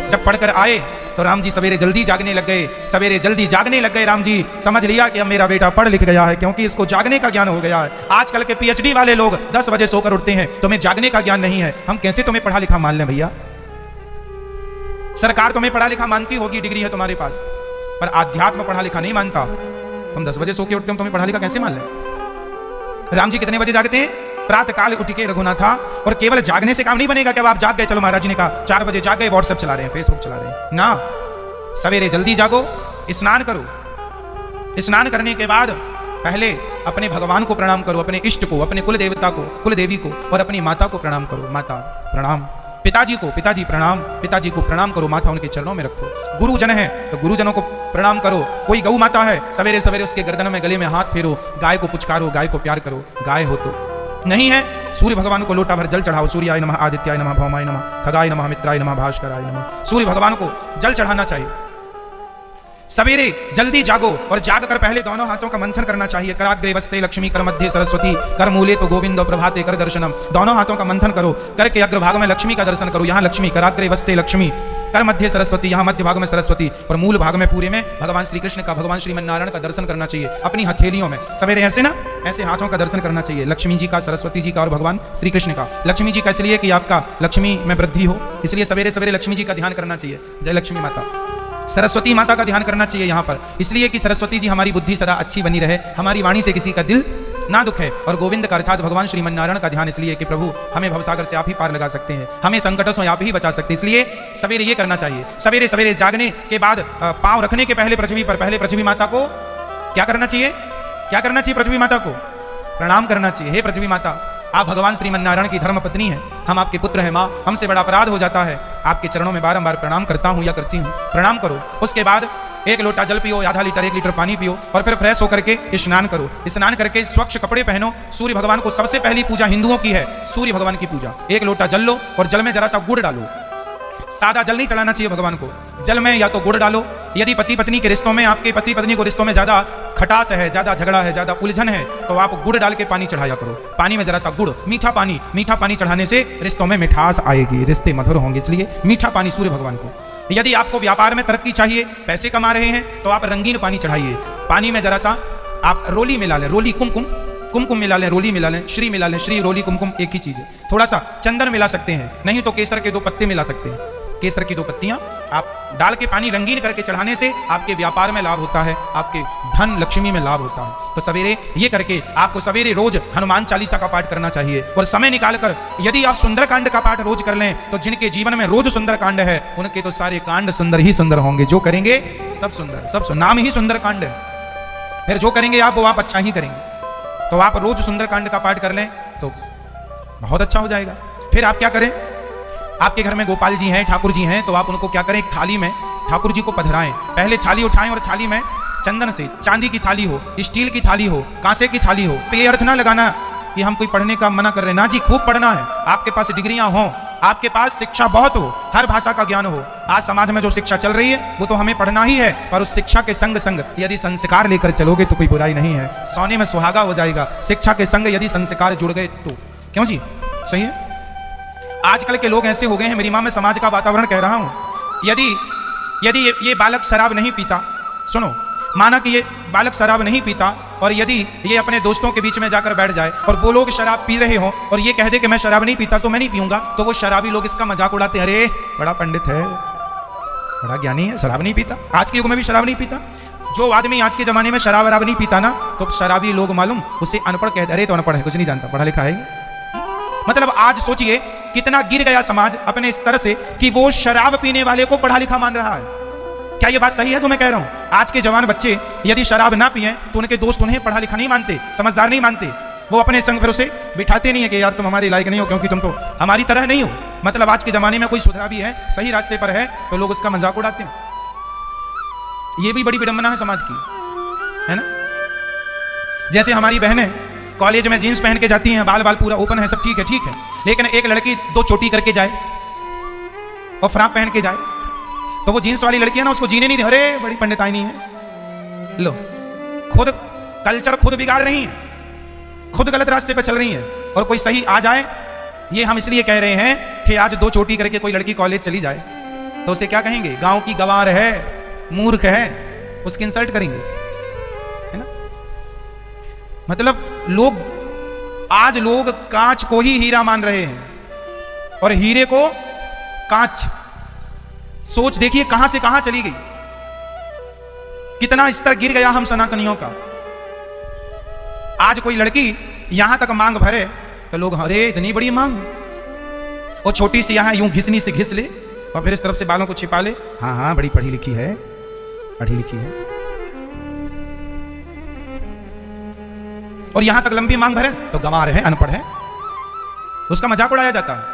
जब पढ़कर आए तो राम जी सवेरे जल्दी जागने लग गए, सवेरे जल्दी जागने लग गए। राम जी समझ लिया कि अब मेरा बेटा पढ़ लिख गया है, क्योंकि इसको जागने का ज्ञान हो गया है। आजकल के पीएचडी वाले लोग 10 बजे सोकर उठते हैं, तुम्हें जागने का ज्ञान नहीं है, हम कैसे तुम्हें पढ़ा लिखा मान लें भैया? सरकार तुम्हें पढ़ा लिखा मानती होगी, डिग्री है तुम्हारे पास, पर आध्यात्म पढ़ा लिखा नहीं मानता। तुम 10 बजे सो के उठते हो, तुम्हें पढ़ा लिखा कैसे मान लें? राम जी कितने बजे जागते हैं? प्रातः काल उठ के रघुनाथा। और केवल जागने से काम नहीं बनेगा कि अब आप जाग गए, चलो महाराज जी ने कहा 4 बजे जाग गए, व्हाट्सएप चला रहे हैं, फेसबुक चला रहे हैं ना। सवेरे जल्दी जागो, स्नान करो, स्नान करने के बाद पहले अपने भगवान को प्रणाम करो, अपने इष्ट को, अपने कुल देवता को, कुल देवी को, और अपनी माता को प्रणाम करो। माता प्रणाम, पिताजी को, पिताजी प्रणाम, पिताजी को प्रणाम करो, माथा उनके चरणों में रखो। गुरुजन है तो गुरुजनों को प्रणाम करो। कोई गौ माता है, सवेरे सवेरे उसके गर्दन में, गले में हाथ फेरो, गाय को पुचकारो, गाय को प्यार करो। गाय हो तो नहीं है, सूर्य भगवान को लोटा भर जल चढ़ाओ। सूर्याय नमः, आदित्याय नमः, भौमाय नमः, खगाय नमः, मित्राय नमः, भास्कराय नमः। सूर्य भगवान को जल चढ़ाना चाहिए। सवेरे जल्दी जागो और जागकर पहले दोनों हाथों का मंथन करना चाहिए। कराग्रे वस्ते लक्ष्मी, कर मध्य सरस्वती, कर मूले तो गोविंद, प्रभाते कर दर्शनम। दोनों हाथों का मंथन करो, करके अग्रभाग में लक्ष्मी का दर्शन करो। यहाँ लक्ष्मी, कराग्रे वस्ते लक्ष्मी, कर मध्य सरस्वती, यहाँ मध्य भाग में सरस्वती, और मूल भाग में पूरे में भगवान श्री कृष्ण का, भगवान श्रीमन नारायण का दर्शन करना चाहिए। अपनी हथेलियों में सवेरे ऐसे ना, ऐसे हाथों का दर्शन करना चाहिए, लक्ष्मी जी का, सरस्वती जी का और भगवान श्री कृष्ण का। लक्ष्मी जी का इसलिए कि आपका लक्ष्मी में वृद्धि हो, इसलिए सवेरे सवेरे लक्ष्मी जी का ध्यान करना चाहिए। जय लक्ष्मी माता। सरस्वती माता का ध्यान करना चाहिए यहाँ पर, इसलिए कि सरस्वती जी हमारी बुद्धि सदा अच्छी बनी रहे, हमारी वाणी से किसी का दिल ना दुखे। और गोविंद का अर्थात भगवान श्रीमन नारायण का ध्यान इसलिए कि प्रभु हमें भवसागर से आप ही पार लगा सकते हैं, हमें संकटों से आप ही बचा सकते हैं, इसलिए सवेरे ये करना चाहिए। सवेरे सवेरे जागने के बाद पांव रखने के पहले पृथ्वी पर, पहले पृथ्वी माता को क्या करना चाहिए? क्या करना चाहिए? पृथ्वी माता को प्रणाम करना चाहिए। हे पृथ्वी माता, आप भगवान श्रीमन नारायण की धर्म पत्नी हैं, हम आपके पुत्र हैं माँ, हमसे बड़ा अपराध हो जाता है, आपके चरणों में बारंबार प्रणाम करता हूँ या करती हूँ। प्रणाम करो। उसके बाद 1 लोटा जल पियो, आधा लीटर 1 लीटर पानी पियो, और फिर फ्रेश होकर के स्नान करो। स्नान करके स्वच्छ कपड़े पहनो। सूर्य भगवान को सबसे पहली पूजा हिंदुओं की है, सूर्य भगवान की पूजा। 1 लोटा जल लो और जल में जरा सा गुड़ डालो। सादा जल नहीं चढ़ाना चाहिए भगवान को, जल में या तो गुड़ डालो। यदि पति पत्नी के रिश्तों में, आपके पति पत्नी को रिश्तों में ज्यादा खटास है, ज्यादा झगड़ा है, ज्यादा उलझन है, तो आप गुड़ डाल के पानी चढ़ाया करो। पानी में जरा सा गुड़, मीठा पानी चढ़ाने से रिश्तों में मिठास आएगी, रिश्ते मधुर होंगे, इसलिए मीठा पानी सूर्य भगवान को। यदि आपको व्यापार में तरक्की चाहिए, पैसे कमा रहे हैं, तो आप रंगीन पानी चढ़ाइए। पानी में जरा सा आप रोली मिला लें, रोली कुमकुम मिला लें, रोली मिला लें, श्री मिला लें। श्री रोली कुमकुम एक ही चीज है। थोड़ा सा चंदन मिला सकते हैं, नहीं तो केसर के 2 पत्ते मिला सकते हैं। केसर की 2 पत्तियां आप डाल के पानी रंगीन करके चढ़ाने से आपके व्यापार में लाभ होता है, आपके धन लक्ष्मी में लाभ होता है। तो सवेरे ये करके आपको सवेरे रोज हनुमान चालीसा का पाठ करना चाहिए। और समय निकालकर यदि आप सुंदरकांड का पाठ रोज कर लें, तो जिनके जीवन में रोज सुंदरकांड है, उनके तो सारे कांड सुंदर ही सुंदर होंगे। जो करेंगे सब सुंदर, सब नाम ही सुंदरकांड है। फिर जो करेंगे आप, वो आप अच्छा ही करेंगे। तो आप रोज सुंदरकांड का पाठ कर लें तो बहुत अच्छा हो जाएगा। फिर आप क्या करें, आपके घर में गोपाल जी हैं, ठाकुर जी हैं, तो आप उनको क्या करें, एक थाली में ठाकुर जी को पधराएं। पहले थाली उठाएं और थाली में चंदन से, चांदी की थाली हो, स्टील की थाली हो, कांसे की थाली हो। तो ये अर्थ ना लगाना कि हम कोई पढ़ने का मना कर रहे हैं, ना जी, खूब पढ़ना है। आपके पास डिग्रियां हो, आपके पास शिक्षा बहुत हो, हर भाषा का ज्ञान हो। आज समाज में जो शिक्षा चल रही है वो तो हमें पढ़ना ही है, पर उस शिक्षा के संग संग यदि संस्कार लेकर चलोगे तो कोई बुराई नहीं है। सोने में सुहागा हो जाएगा शिक्षा के संग यदि संस्कार जुड़ गए तो। क्यों जी, सही है। आजकल के लोग ऐसे हो गए हैं, मेरी माँ, मैं समाज का वातावरण कह रहा हूं। यदि ये बालक शराब नहीं पीता, सुनो, माना कि ये बालक शराब नहीं पीता, और यदि ये अपने दोस्तों के बीच में जाकर बैठ जाए और वो लोग शराब पी रहे हो और ये कह दे कि मैं शराब नहीं पीता तो मैं नहीं पीऊंगा, तो वो शराबी लोग इसका मजाक उड़ाते हैं, अरे बड़ा पंडित है, बड़ा ज्ञानी है, शराब नहीं पीता। आज के युग में भी शराब नहीं पीता। जो आदमी आज के जमाने में शराब वराब नहीं पीता ना, तो शराबी लोग मालूम उसे अनपढ़ कहते, अरे तो अनपढ़ है, कुछ नहीं जानता, पढ़ा लिखा है। मतलब आज सोचिए कितना गिर गया समाज अपने स्तर से कि वो शराब पीने वाले को पढ़ा लिखा मान रहा है। क्या ये बात सही है जो मैं कह रहा हूं? आज के जवान बच्चे यदि शराब ना पिए तो उनके दोस्त उन्हें पढ़ा लिखा नहीं मानते, समझदार नहीं मानते। वो अपने संग फिर उसे बिठाते नहीं है कि यार तुम हमारे लायक नहीं हो, क्योंकि तुम तो हमारी तरह नहीं हो। मतलब आज के जमाने में कोई सुधरा भी है, सही रास्ते पर है, तो लोग उसका मजाक उड़ाते हैं। ये भी बड़ी विडंबना है समाज की, है ना। जैसे हमारी बहनें कॉलेज में जीन्स पहन के जाती हैं, बाल बाल पूरा ओपन है, सब ठीक है, लेकिन एक लड़की 2 चोटी करके जाए और फ्रॉक पहन के जाए तो वो जीन्स वाली लड़की है ना, उसको जीने नहीं दे, अरे बड़ी पंडिताइनी है। लो, खुद कल्चर खुद बिगाड़ रही है, खुद गलत रास्ते पे चल रही है, और कोई सही आ जाए। ये हम इसलिए कह रहे हैं कि आज 2 चोटी करके कोई लड़की कॉलेज चली जाए तो उसे क्या कहेंगे, गांव की गंवार है, मूर्ख है, उसकी इंसल्ट करेंगे, है ना। मतलब आज लोग कांच को ही हीरा मान रहे हैं और हीरे को कांच। सोच देखिए कहां से कहां चली गई, कितना स्तर गिर गया हम सनातनियों का। आज कोई लड़की यहां तक मांग भरे तो लोग, अरे इतनी बड़ी मांग, और छोटी सी यहां यूं घिसनी से घिस ले और फिर इस तरफ से बालों को छिपा ले, हाँ हाँ बड़ी पढ़ी लिखी है, पढ़ी लिखी है। और यहां तक लंबी मांग भरे तो गंवार है, अनपढ़ है, उसका मजाक उड़ाया जाता है।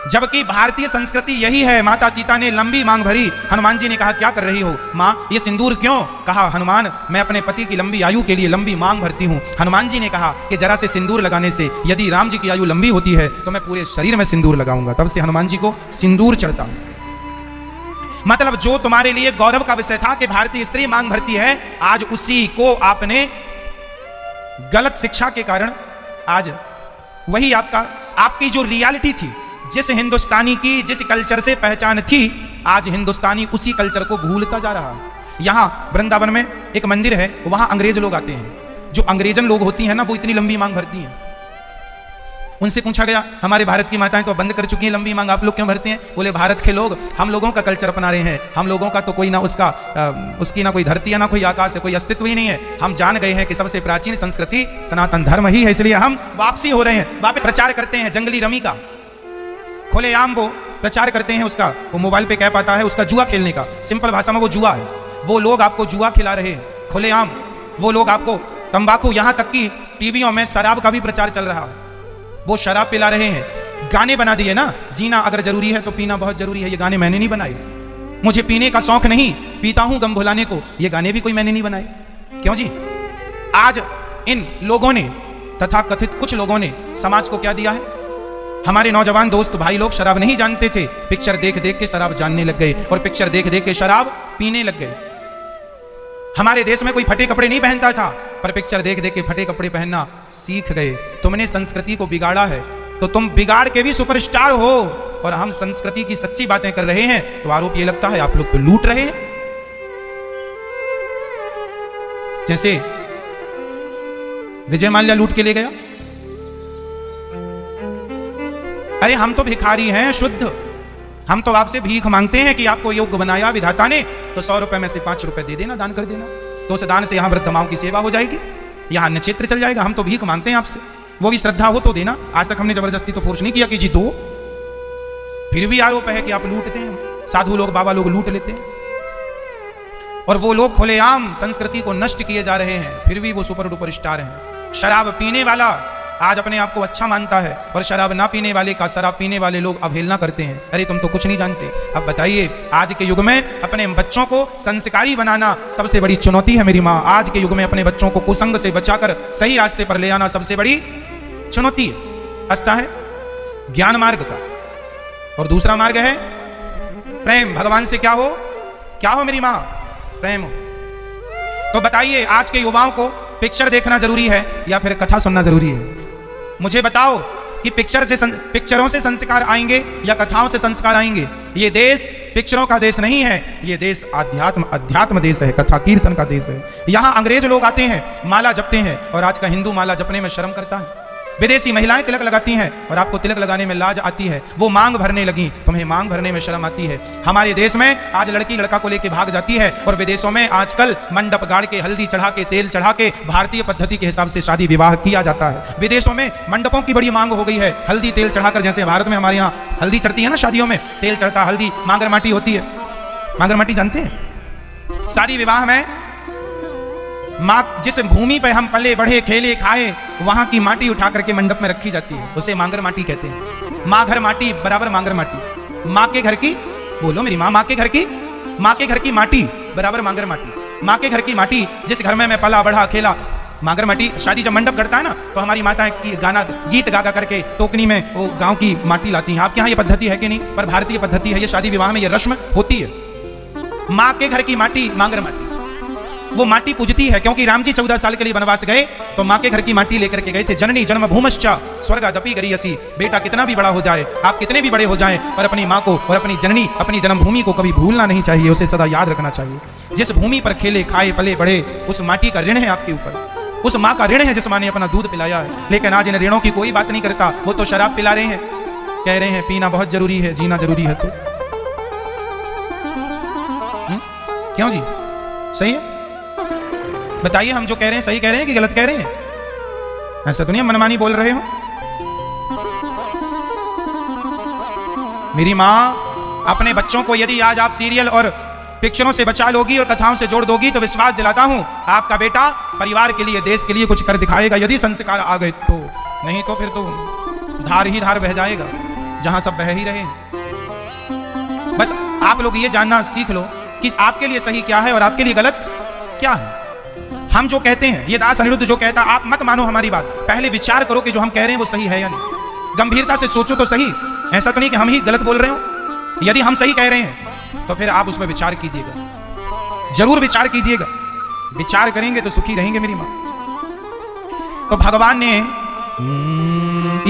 जबकि भारतीय संस्कृति यही है। माता सीता ने लंबी मांग भरी, हनुमान जी ने कहा क्या कर रही हो मां, ये सिंदूर क्यों? कहा हनुमान, मैं अपने पति की लंबी आयु के लिए लंबी मांग भरती हूं। हनुमान जी ने कहा कि जरा से सिंदूर लगाने से यदि राम जी की आयु लंबी होती है तो मैं पूरे शरीर में सिंदूर लगाऊंगा। तब से हनुमान जी को सिंदूर चढ़ता। मतलब जो तुम्हारे लिए गौरव का विषय था कि भारतीय स्त्री मांग भरती है, आज उसी को आपने गलत शिक्षा के कारण, आज वही आपकी जो रियलिटी थी, जिस हिंदुस्तानी की जिस कल्चर से पहचान थी, आज हिंदुस्तानी उसी कल्चर को भूलता जा रहा है। यहां वृंदावन में एक मंदिर है, वहां अंग्रेज लोग आते हैं। जो अंग्रेजन लोग होती हैं ना, वो इतनी लंबी मांग भरती हैं। उनसे पूछा गया, हमारे भारत की माताएं तो बंद कर चुकी हैं लंबी मांग, आप लोग क्यों भरते हैं? बोले भारत के लोग हम लोगों का कल्चर अपना रहे हैं, हम लोगों का तो कोई ना उसकी ना कोई धरती है ना कोई आकाश है, कोई अस्तित्व ही नहीं है। हम जान गए हैं कि सबसे प्राचीन संस्कृति सनातन धर्म ही है, इसलिए हम वापसी हो रहे हैं। वापस प्रचार करते हैं जंगली रमी का, खुलेआम वो प्रचार करते हैं उसका। वो मोबाइल पे कैप आता है उसका, जुआ खेलने का। सिंपल भाषा में वो जुआ है। वो लोग आपको जुआ खिला रहे हैं खुलेआम। वो लोग आपको तंबाकू, यहां तक कि टीवियों में शराब का भी प्रचार चल रहा है, वो शराब पिला रहे हैं। गाने बना दिए ना, जीना अगर जरूरी है तो पीना बहुत जरूरी है। ये गाने मैंने नहीं बनाए, मुझे पीने का शौक नहीं, पीता हूं गम भुलाने को। ये गाने भी कोई मैंने नहीं बनाए। क्यों जी? आज इन लोगों ने, तथा कथित कुछ लोगों ने समाज को क्या दिया है? हमारे नौजवान दोस्त भाई लोग शराब नहीं जानते थे, पिक्चर देख देख के शराब जानने लग गए और पिक्चर देख देख के शराब पीने लग गए। हमारे देश में कोई फटे कपड़े नहीं पहनता था, पर पिक्चर देख देख के फटे कपड़े पहनना सीख गए। तुमने संस्कृति को बिगाड़ा है तो तुम बिगाड़ के भी सुपरस्टार हो, और हम संस्कृति की सच्ची बातें कर रहे हैं तो आरोप ये लगता है आप लोग तो लूट रहे हैं। जैसे विजय माल्या लूट के ले गया। अरे हम तो भिखारी हैं शुद्ध, हम तो आपसे भीख मांगते हैं कि आपको योग्य बनाया विधाता ने, तो 100 रुपए में से 5 रुपए दे देना, दान कर देना, तो उस दान से यहाँ वृद्ध माओं की सेवा हो जाएगी, यहाँ अन्य क्षेत्र चल जाएगा। हम तो भीख मांगते हैं आपसे, वो भी श्रद्धा हो तो देना। आज तक हमने जबरदस्ती तो फोर्स नहीं किया कि जी दो, फिर भी आरोप है कि आप लूटते हैं। साधु लोग, बाबा लोग लूट लेते हैं, और वो लोग खुलेआम संस्कृति को नष्ट किए जा रहे हैं, फिर भी वो सुपर डुपर स्टार हैं। शराब पीने वाला आज अपने आप को अच्छा मानता है और शराब ना पीने वाले का शराब पीने वाले लोग अवहेलना करते हैं। अरे तुम तो कुछ नहीं जानते। अब बताइए, आज के युग में अपने बच्चों को संस्कारी बनाना सबसे बड़ी चुनौती है मेरी माँ। आज के युग में अपने बच्चों को कुसंग से बचाकर सही रास्ते पर ले आना सबसे बड़ी चुनौती है। रास्ता है ज्ञान मार्ग का और दूसरा मार्ग है प्रेम। भगवान से क्या हो मेरी माँ? प्रेम हो। तो बताइए, आज के युवाओं को पिक्चर देखना जरूरी है या फिर कथा सुनना जरूरी है? मुझे बताओ कि पिक्चरों से संस्कार आएंगे या कथाओं से संस्कार आएंगे? ये देश पिक्चरों का देश नहीं है, ये देश अध्यात्म देश है, कथा कीर्तन का देश है। यहाँ अंग्रेज लोग आते हैं, माला जपते हैं, और आज का हिंदू माला जपने में शर्म करता है। विदेशी महिलाएं तिलक लगाती हैं और आपको तिलक लगाने में लाज आती है। वो मांग भरने लगी, तुम्हें मांग भरने में शर्म आती है। हमारे देश में आज लड़की लड़का को लेके भाग जाती है और विदेशों में आजकल मंडप गाड़ के, हल्दी चढ़ा के, तेल चढ़ा के भारतीय पद्धति के हिसाब से शादी विवाह किया जाता है। विदेशों में मंडपों की बड़ी मांग हो गई है, हल्दी तेल चढ़ाकर। जैसे भारत में हमारे यहाँ हल्दी चढ़ती है ना, शादियों में तेल चढ़ता, हल्दी मांगर माटी होती है। मांगर माटी जानते हैं? शादी विवाह में माँ, जिस भूमि पे हम पले बढ़े खेले खाए, वहां की माटी उठा करके मंडप में रखी जाती है, उसे मांगर माटी कहते हैं। माँ घर माटी बराबर मांगर माटी। माँ के घर की, बोलो मेरी माँ, माँ के घर की माटी बराबर मांगर माटी। माँ के घर की माटी, जिस घर में मैं पला बढ़ा खेला, मांगर माटी। शादी जब मंडप करता है ना, तो हमारी माताएं गीत गा करके टोकनी में वो गांव की माटी लाती हैं। आपके यहाँ ये पद्धति है कि नहीं? पर भारतीय पद्धति है, ये शादी विवाह में ये रस्म होती है। माँ के घर की माटी मांगर माटी, वो माटी पूजती है, क्योंकि राम जी 14 साल के लिए वनवास गए तो माँ के घर की माटी लेकर के गए थे। जननी जन्म भूमश्चा स्वर्गादपि गरीयसी। बेटा कितना भी बड़ा हो जाए, आप कितने भी बड़े हो जाएं, पर अपनी माँ को और अपनी जननी, अपनी जन्मभूमि को कभी भूलना नहीं चाहिए, उसे सदा याद रखना चाहिए। जिस भूमि पर खेले खाए पले बढ़े, उस माटी का ऋण है आपके ऊपर, उस माँ का ऋण है जिस माँ ने अपना दूध पिलाया है। लेकिन आज इन ऋणों की कोई बात नहीं करता। वो तो शराब पिला रहे हैं, कह रहे हैं पीना बहुत जरूरी है, जीना जरूरी है। तो क्यों जी? सही है? बताइए, हम जो कह रहे हैं सही कह रहे हैं कि गलत कह रहे हैं? ऐसा तो नहीं मनमानी बोल रहे हो मेरी माँ। अपने बच्चों को यदि आज आप सीरियल और पिक्चरों से बचा लोगी और कथाओं से जोड़ दोगी, तो विश्वास दिलाता हूं आपका बेटा परिवार के लिए, देश के लिए कुछ कर दिखाएगा, यदि संस्कार आ गए तो। नहीं तो फिर तो धार ही धार बह जाएगा, जहां सब बह ही रहे। बस आप लोग ये जानना सीख लो कि आपके लिए सही क्या है और आपके लिए गलत क्या है। हम जो कहते हैं, ये दास अनिरुद्ध जो कहता, आप मत मानो हमारी बात, पहले विचार करो कि जो हम कह रहे हैं वो सही है या नहीं। गंभीरता से सोचो तो सही। ऐसा तो नहीं कि हम ही गलत बोल रहे हो। यदि हम सही कह रहे हैं तो फिर आप उसमें विचार कीजिएगा, जरूर विचार कीजिएगा। विचार करेंगे तो सुखी रहेंगे मेरी मां। तो भगवान ने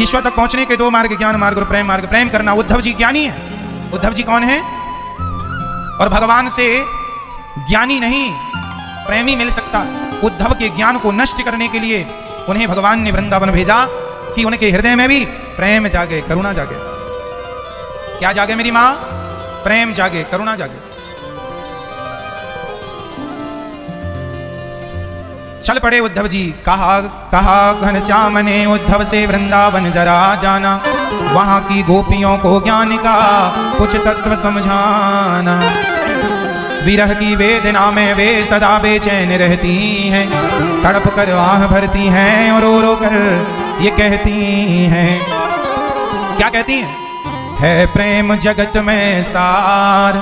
ईश्वर तक पहुंचने के 2 मार्ग, ज्ञान मार्ग और प्रेम मार्ग। प्रेम करना, उद्धव जी ज्ञानी है। उद्धव जी कौन है? और भगवान से ज्ञानी नहीं प्रेमी मिल सकता। उद्धव के ज्ञान को नष्ट करने के लिए उन्हें भगवान ने वृंदावन भेजा कि उनके हृदय में भी प्रेम जागे, करुणा जागे। क्या जागे मेरी मां? प्रेम जागे, करुणा जागे। चल पड़े उद्धव जी। कहा घनश्याम ने उद्धव से वृंदावन जरा जाना, वहां की गोपियों को ज्ञान का कुछ तत्व समझाना। विरह की वेदना में वे सदा बेचैन रहती हैं, तड़प कर आह भरती हैं और रो रो कर ये कहती हैं। क्या कहती हैं? है प्रेम जगत में सार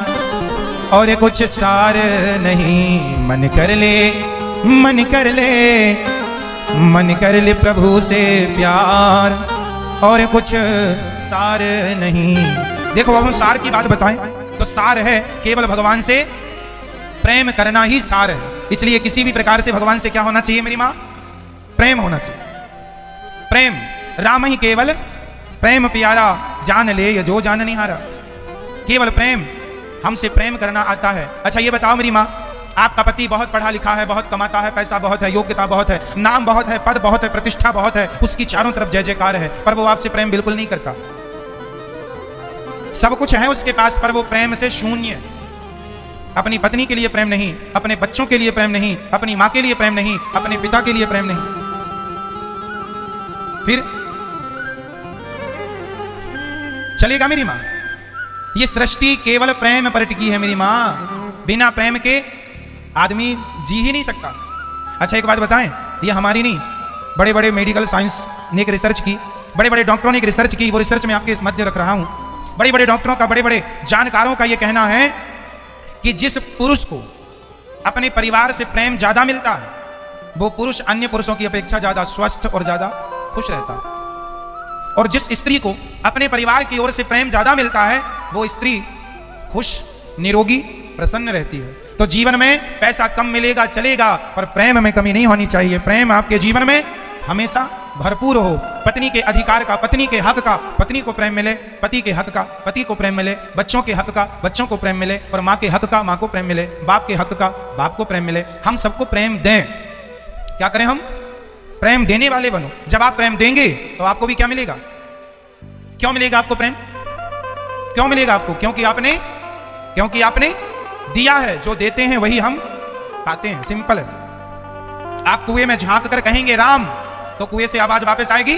और कुछ सार नहीं, मन कर ले मन कर ले मन कर ले प्रभु से प्यार और कुछ सार नहीं। देखो, अब हम सार की बात बताएं तो सार है केवल भगवान से प्रेम करना ही सार है। इसलिए किसी भी प्रकार से भगवान से क्या होना चाहिए मेरी मां? प्रेम होना चाहिए। प्रेम, राम ही केवल प्रेम प्यारा, जान ले ये जो जान नहीं हारा। केवल प्रेम, हमसे प्रेम करना आता है। अच्छा ये बताओ मेरी मां, आपका पति बहुत पढ़ा लिखा है, बहुत कमाता है, पैसा बहुत है, योग्यता बहुत है, नाम बहुत है, पद बहुत है, प्रतिष्ठा बहुत है, उसकी चारों तरफ जय जयकार है, पर वो आपसे प्रेम बिल्कुल नहीं करता। सब कुछ है उसके पास, पर वो प्रेम से शून्य। अपनी पत्नी के लिए प्रेम नहीं, अपने बच्चों के लिए प्रेम नहीं, अपनी मां के लिए प्रेम नहीं, अपने पिता के लिए प्रेम नहीं। फिर चलेगा मेरी मां? ये सृष्टि केवल प्रेम पर टिकी है मेरी मां। बिना प्रेम के आदमी जी ही नहीं सकता। अच्छा एक बात बताएं, ये हमारी नहीं, बड़े बड़े मेडिकल साइंस ने एक रिसर्च की, बड़े बड़े डॉक्टरों ने एक रिसर्च की, वो रिसर्च में आपके मध्य रख रहा हूं। बड़े बड़े डॉक्टरों का, बड़े बड़े जानकारों का यह कहना है कि जिस पुरुष को अपने परिवार से प्रेम ज्यादा मिलता है वो पुरुष अन्य पुरुषों की अपेक्षा ज्यादा स्वस्थ और ज्यादा खुश रहता है, और जिस स्त्री को अपने परिवार की ओर से प्रेम ज्यादा मिलता है वो स्त्री खुश, निरोगी, प्रसन्न रहती है। तो जीवन में पैसा कम मिलेगा चलेगा, पर प्रेम में कमी नहीं होनी चाहिए। प्रेम आपके जीवन में हमेशा भरपूर हो। पत्नी के अधिकार का, पत्नी के हक का पत्नी को प्रेम मिले, पति के हक का पति को प्रेम मिले, बच्चों के हक का बच्चों को प्रेम मिले, और माँ के हक का माँ को प्रेम मिले, बाप के हक का बाप को प्रेम मिले। हम सबको प्रेम दें। क्या करें हम? प्रेम देने वाले बनो। जब आप प्रेम देंगे तो आपको भी क्या मिलेगा? क्यों मिलेगा आपको प्रेम? क्यों मिलेगा आपको? क्योंकि आपने दिया है। जो देते हैं वही हम पाते हैं। सिंपल है। आप कुएं में झांक कर कहेंगे राम तो कुएं से आवाज वापस आएगी,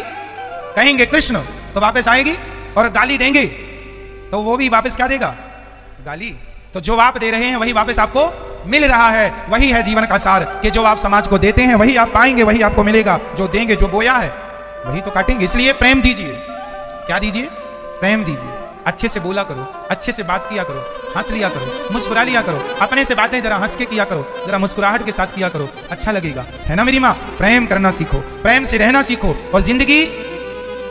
कहेंगे कृष्ण तो वापस आएगी, और गाली देंगे तो वो भी वापस क्या देगा? गाली। तो जो आप दे रहे हैं वही वापस आपको मिल रहा है। वही है जीवन का सार कि जो आप समाज को देते हैं वही आप पाएंगे, वही आपको मिलेगा। जो देंगे, जो बोया है वही तो काटेंगे। इसलिए प्रेम दीजिए। क्या दीजिए? प्रेम दीजिए। अच्छे से बोला करो, अच्छे से बात किया करो, हंस लिया करो, मुस्कुरा लिया करो। अपने से बातें जरा हंस के किया करो, जरा मुस्कुराहट के साथ किया करो, अच्छा लगेगा। है ना मेरी माँ? प्रेम करना सीखो, प्रेम से रहना सीखो। और जिंदगी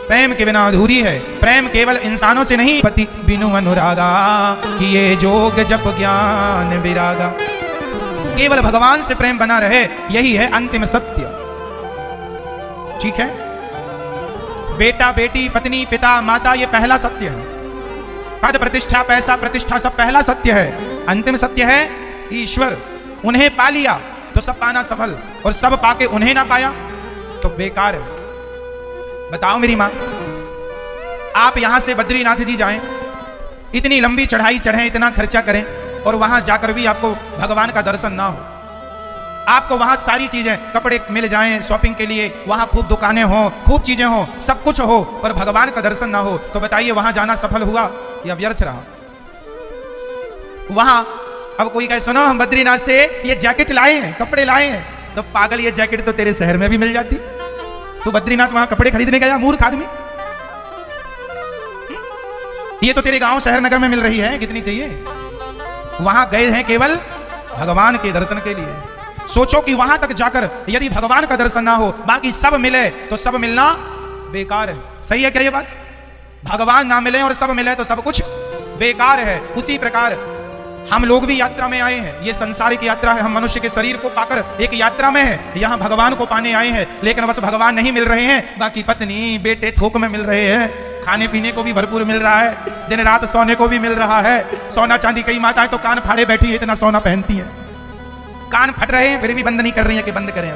प्रेम के बिना अधूरी है। प्रेम केवल इंसानों से नहीं, पति बिनु अनुरागा किए जोग जप ज्ञान विरागा। केवल भगवान से प्रेम बना रहे, यही है अंतिम सत्य। ठीक है? बेटा बेटी, पत्नी पिता माता, ये पहला सत्य है। पद प्रतिष्ठा, पैसा प्रतिष्ठा, सब पहला सत्य है। अंतिम सत्य है ईश्वर। उन्हें पा लिया तो सब पाना सफल, और सब पाके उन्हें ना पाया तो बेकार है। बताओ मेरी मां, आप यहां से बद्रीनाथ जी जाएं, इतनी लंबी चढ़ाई चढ़ें, इतना खर्चा करें, और वहां जाकर भी आपको भगवान का दर्शन ना हो। आपको वहां सारी चीजें, कपड़े मिल जाएं शॉपिंग के लिए, वहां खूब दुकानें हो, खूब चीजें हो, सब कुछ हो, पर भगवान का दर्शन ना हो, तो बताइए वहां जाना सफल हुआ या व्यर्थ रहा? वहां अब कोई कहे सुनो हम बद्रीनाथ से ये जैकेट लाए हैं, कपड़े लाए हैं, तो पागल, ये जैकेट तो तेरे शहर में भी मिल जाती। तो बद्रीनाथ वहां कपड़े खरीदने गया मूर्ख आदमी? ये तो तेरे गांव शहर नगर में मिल रही है, कितनी चाहिए? वहां गए हैं केवल भगवान के दर्शन के लिए। सोचो कि वहां तक जाकर यदि भगवान का दर्शन ना हो, बाकी सब मिले तो सब मिलना बेकार है। सही है क्या ये बात? भगवान ना मिले और सब मिले तो सब कुछ बेकार है। उसी प्रकार हम लोग भी यात्रा में आए हैं। ये संसारिक यात्रा है। हम मनुष्य के शरीर को पाकर एक यात्रा में है, यहाँ भगवान को पाने आए हैं। लेकिन बस भगवान नहीं मिल रहे हैं, बाकी पत्नी बेटे थोक में मिल रहे हैं, खाने पीने को भी भरपूर मिल रहा है, दिन रात सोने को भी मिल रहा है। सोना चांदी, कई माताएं तो कान फाड़े बैठी है, इतना सोना पहनती है, कान फट रहे हैं फिर भी बंद नहीं कर रही है कि बंद करें।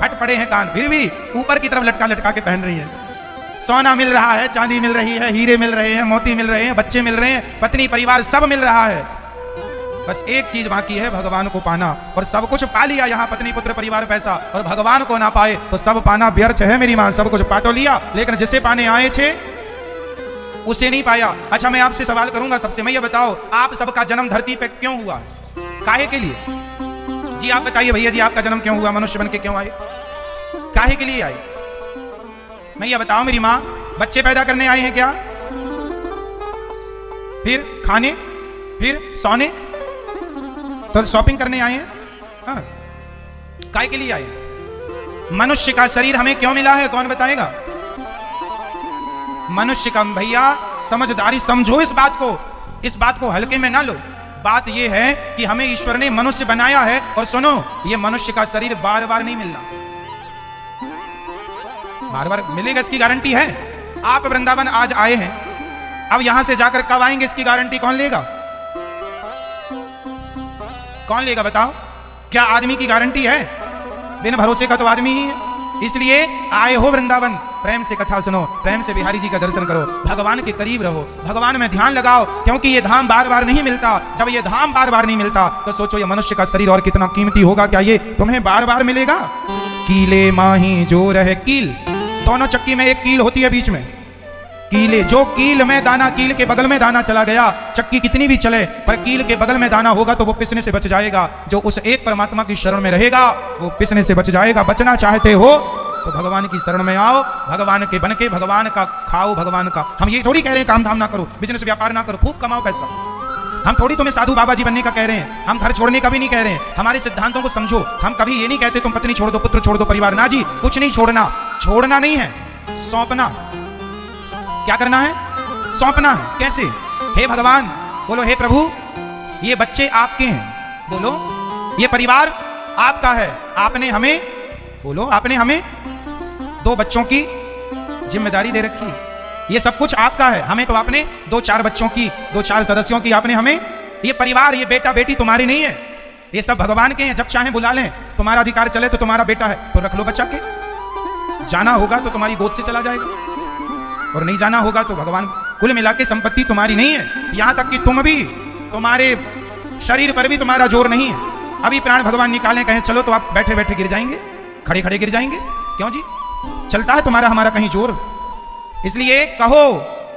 फट पड़े हैं कान, फिर भी ऊपर की तरफ लटका लटका के पहन रही है। सोना मिल रहा है, चांदी मिल रही है, हीरे मिल रहे हैं, मोती मिल रहे हैं, बच्चे मिल रहे हैं, पत्नी परिवार सब मिल रहा है। बस एक चीज बाकी है, भगवान को पाना। और सब कुछ पा लिया यहाँ, पत्नी पुत्र परिवार पैसा, और भगवान को ना पाए तो सब पाना व्यर्थ है मेरी मां। सब कुछ पा तो लिया, लेकिन जिसे पाने आए थे उसे नहीं पाया। अच्छा, मैं आपसे सवाल करूंगा सबसे, मैं ये बताओ, आप सबका जन्म धरती पे क्यों हुआ? काहे के लिए? जी आप बताइए भैया जी, आपका जन्म क्यों हुआ? मनुष्य बन के क्यों आए? काहे के लिए आए? मैं ये बताओ मेरी मां, बच्चे पैदा करने आए हैं क्या? फिर खाने, फिर सोने, तो शॉपिंग करने आए हैं? हाँ, काहे के लिए आए? मनुष्य का शरीर हमें क्यों मिला है? कौन बताएगा? मनुष्य का, भैया समझदारी समझो इस बात को हल्के में ना लो। बात यह है कि हमें ईश्वर ने मनुष्य बनाया है, और सुनो, ये मनुष्य का शरीर बार बार नहीं मिलना। बार बार मिलेगा इसकी गारंटी है? आप वृंदावन आज आए हैं, अब यहां से जाकर कब आएंगे इसकी गारंटी कौन लेगा? कौन लेगा बताओ? क्या आदमी की गारंटी है? बिन भरोसे का तो आदमी ही है। इसलिए आए हो वृंदावन, प्रेम से कथा सुनो, प्रेम से बिहारी जी का दर्शन करो, भगवान के करीब रहो, भगवान में ध्यान लगाओ, क्योंकि ये धाम बार बार नहीं मिलता। जब ये धाम बार बार नहीं मिलता तो सोचो ये मनुष्य का शरीर और कितना कीमती होगा, क्या ये तुम्हें बार बार मिलेगा? कीले माही जो रहे कील, दोनों चक्की में एक कील होती है बीच में, कीले, जो कील में दाना, कील के बगल में दाना चला गया, चक्की कितनी भी चले पर कील के बगल में दाना होगा तो वो पिसने से बच जाएगा। जो उस एक परमात्मा की शरण में रहेगा वो पिसने से बच जाएगा। बचना चाहते हो तो भगवान की शरण में आओ, भगवान के बन के भगवान का खाओ, भगवान का। हम ये थोड़ी कह रहे हैं काम धाम ना करो, बिजनेस व्यापार ना करो, खूब कमाओ पैसा। हम थोड़ी तुम्हें साधु बाबा जी बनने का कह रहे हैं, हम घर छोड़ने का भी नहीं कह रहे हैं। हमारे सिद्धांतों को समझो। हम कभी ये नहीं कहते तुम पत्नी छोड़ दो, पुत्र छोड़ दो, परिवार ना जी, कुछ नहीं छोड़ना। छोड़ना नहीं है, सौंपना। क्या करना है? सौंपना है। कैसे? हे भगवान, बोलो हे प्रभु, ये बच्चे आपके हैं, बोलो ये परिवार आपका है। आपने हमें, बोलो आपने हमें 2 बच्चों की जिम्मेदारी दे रखी है। ये सब कुछ आपका है। हमें तो आपने 2-4 बच्चों की, 2-4 सदस्यों की आपने हमें, ये परिवार, ये बेटा बेटी तुम्हारी नहीं है, ये सब भगवान के हैं। जब चाहे बुला लें, तुम्हारा अधिकार चले तो तुम्हारा बेटा है तो रख लो बचा के। जाना होगा तो तुम्हारी गोद से चला जाएगा, और नहीं जाना होगा तो भगवान। कुल मिला के संपत्ति तुम्हारी नहीं है। यहां तक कि तुम भी, तुम्हारे शरीर पर भी तुम्हारा जोर नहीं है। अभी प्राण भगवान निकालें, कहें चलो, तो आप बैठे बैठे गिर जाएंगे, खड़े खड़े गिर जाएंगे। क्यों जी? चलता है तुम्हारा हमारा कहीं जोर। इसलिए कहो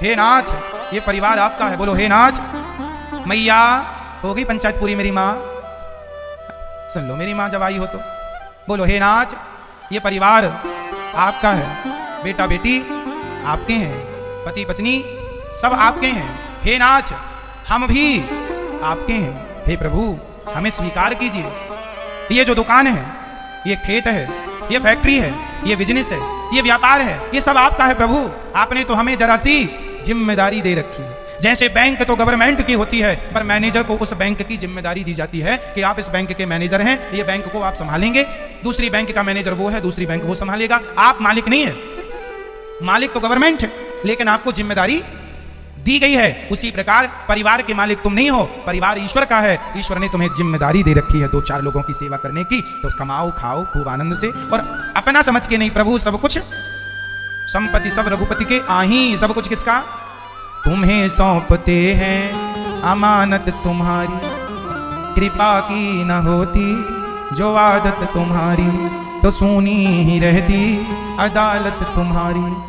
हे नाथ, ये परिवार आपका है। बोलो हे नाथ। मैया, हो गई पंचायत पूरी मेरी माँ? सुन लो मेरी माँ जब आई हो तो। बोलो हे नाथ, ये परिवार आपका है। बेटा बेटी आपके हैं, पति पत्नी सब आपके हैं। हे नाथ, हम भी आपके हैं। हे प्रभु, हमें स्वीकार कीजिए। ये जो दुकान है, ये खेत है, ये फैक्ट्री है, ये बिजनेस है, ये व्यापार है, ये सब आपका है प्रभु। आपने तो हमें जरा सी जिम्मेदारी दे रखी है। जैसे बैंक तो गवर्नमेंट की होती है, पर मैनेजर को उस बैंक की जिम्मेदारी दी जाती है कि आप इस बैंक के मैनेजर हैं, ये बैंक को आप संभालेंगे। दूसरी बैंक का मैनेजर वो है, दूसरी बैंक वो संभालेगा। आप मालिक नहीं है, मालिक तो गवर्नमेंट है, लेकिन आपको जिम्मेदारी दी गई है। उसी प्रकार परिवार के मालिक तुम नहीं हो, परिवार ईश्वर का है। ईश्वर ने तुम्हें जिम्मेदारी दे रखी है 2-4 लोगों की सेवा करने की, तो कमाओ खाओ खूब आनंद से, और अपना समझ के नहीं। प्रभु सब कुछ, संपत्ति सब रघुपति के आही। सब कुछ किसका? तुम्हें सौंपते हैं अमानत तुम्हारी, कृपा की न होती जो आदत तुम्हारी, तो सुनी ही रहती अदालत तुम्हारी।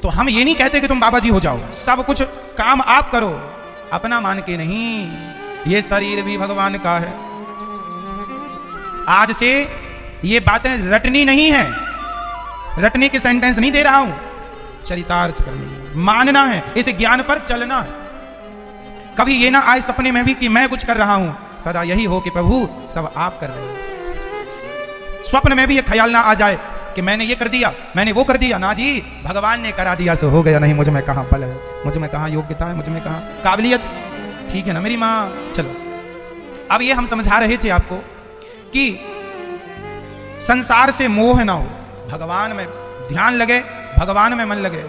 तो हम ये नहीं कहते कि तुम बाबा जी हो जाओ, सब कुछ काम आप करो, अपना मान के नहीं। ये शरीर भी भगवान का है। आज से ये बातें रटनी नहीं है, रटने के सेंटेंस नहीं दे रहा हूं, चरितार्थ करनी है, मानना है, इस ज्ञान पर चलना है। कभी ये ना आए सपने में भी कि मैं कुछ कर रहा हूं, सदा यही हो कि प्रभु सब आप कर रहे हैं। स्वप्न में भी ये ख्याल ना आ जाए कि मैंने ये कर दिया, मैंने वो कर दिया। ना जी, भगवान ने करा दिया सो हो गया। नहीं, मुझ में कहां बल है, मुझ में कहां योग्यता है, मुझ में कहां काबिलियत। ठीक है ना मेरी माँ? चलो, अब ये हम समझा रहे थे आपको कि संसार से मोह ना हो, भगवान में ध्यान लगे, भगवान में मन लगे।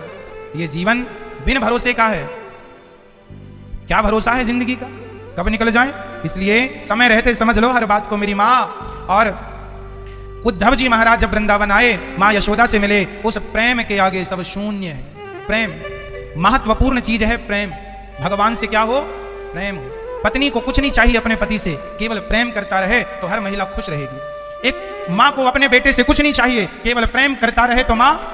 ये जीवन बिन भरोसे का है। क्या भरोसा है जिंदगी का, कब निकल जाए? इसलिए समय रहते समझ लो हर बात को मेरी माँ। और उद्धव जी महाराज जब वृंदावन आए, माँ यशोदा से मिले, उस प्रेम के आगे सब शून्य है। प्रेम महत्वपूर्ण चीज है। प्रेम भगवान से क्या हो? प्रेम हो। पत्नी को कुछ नहीं चाहिए अपने पति से, केवल प्रेम करता रहे तो हर महिला खुश रहेगी। एक माँ को अपने बेटे से कुछ नहीं चाहिए, केवल प्रेम करता रहे तो माँ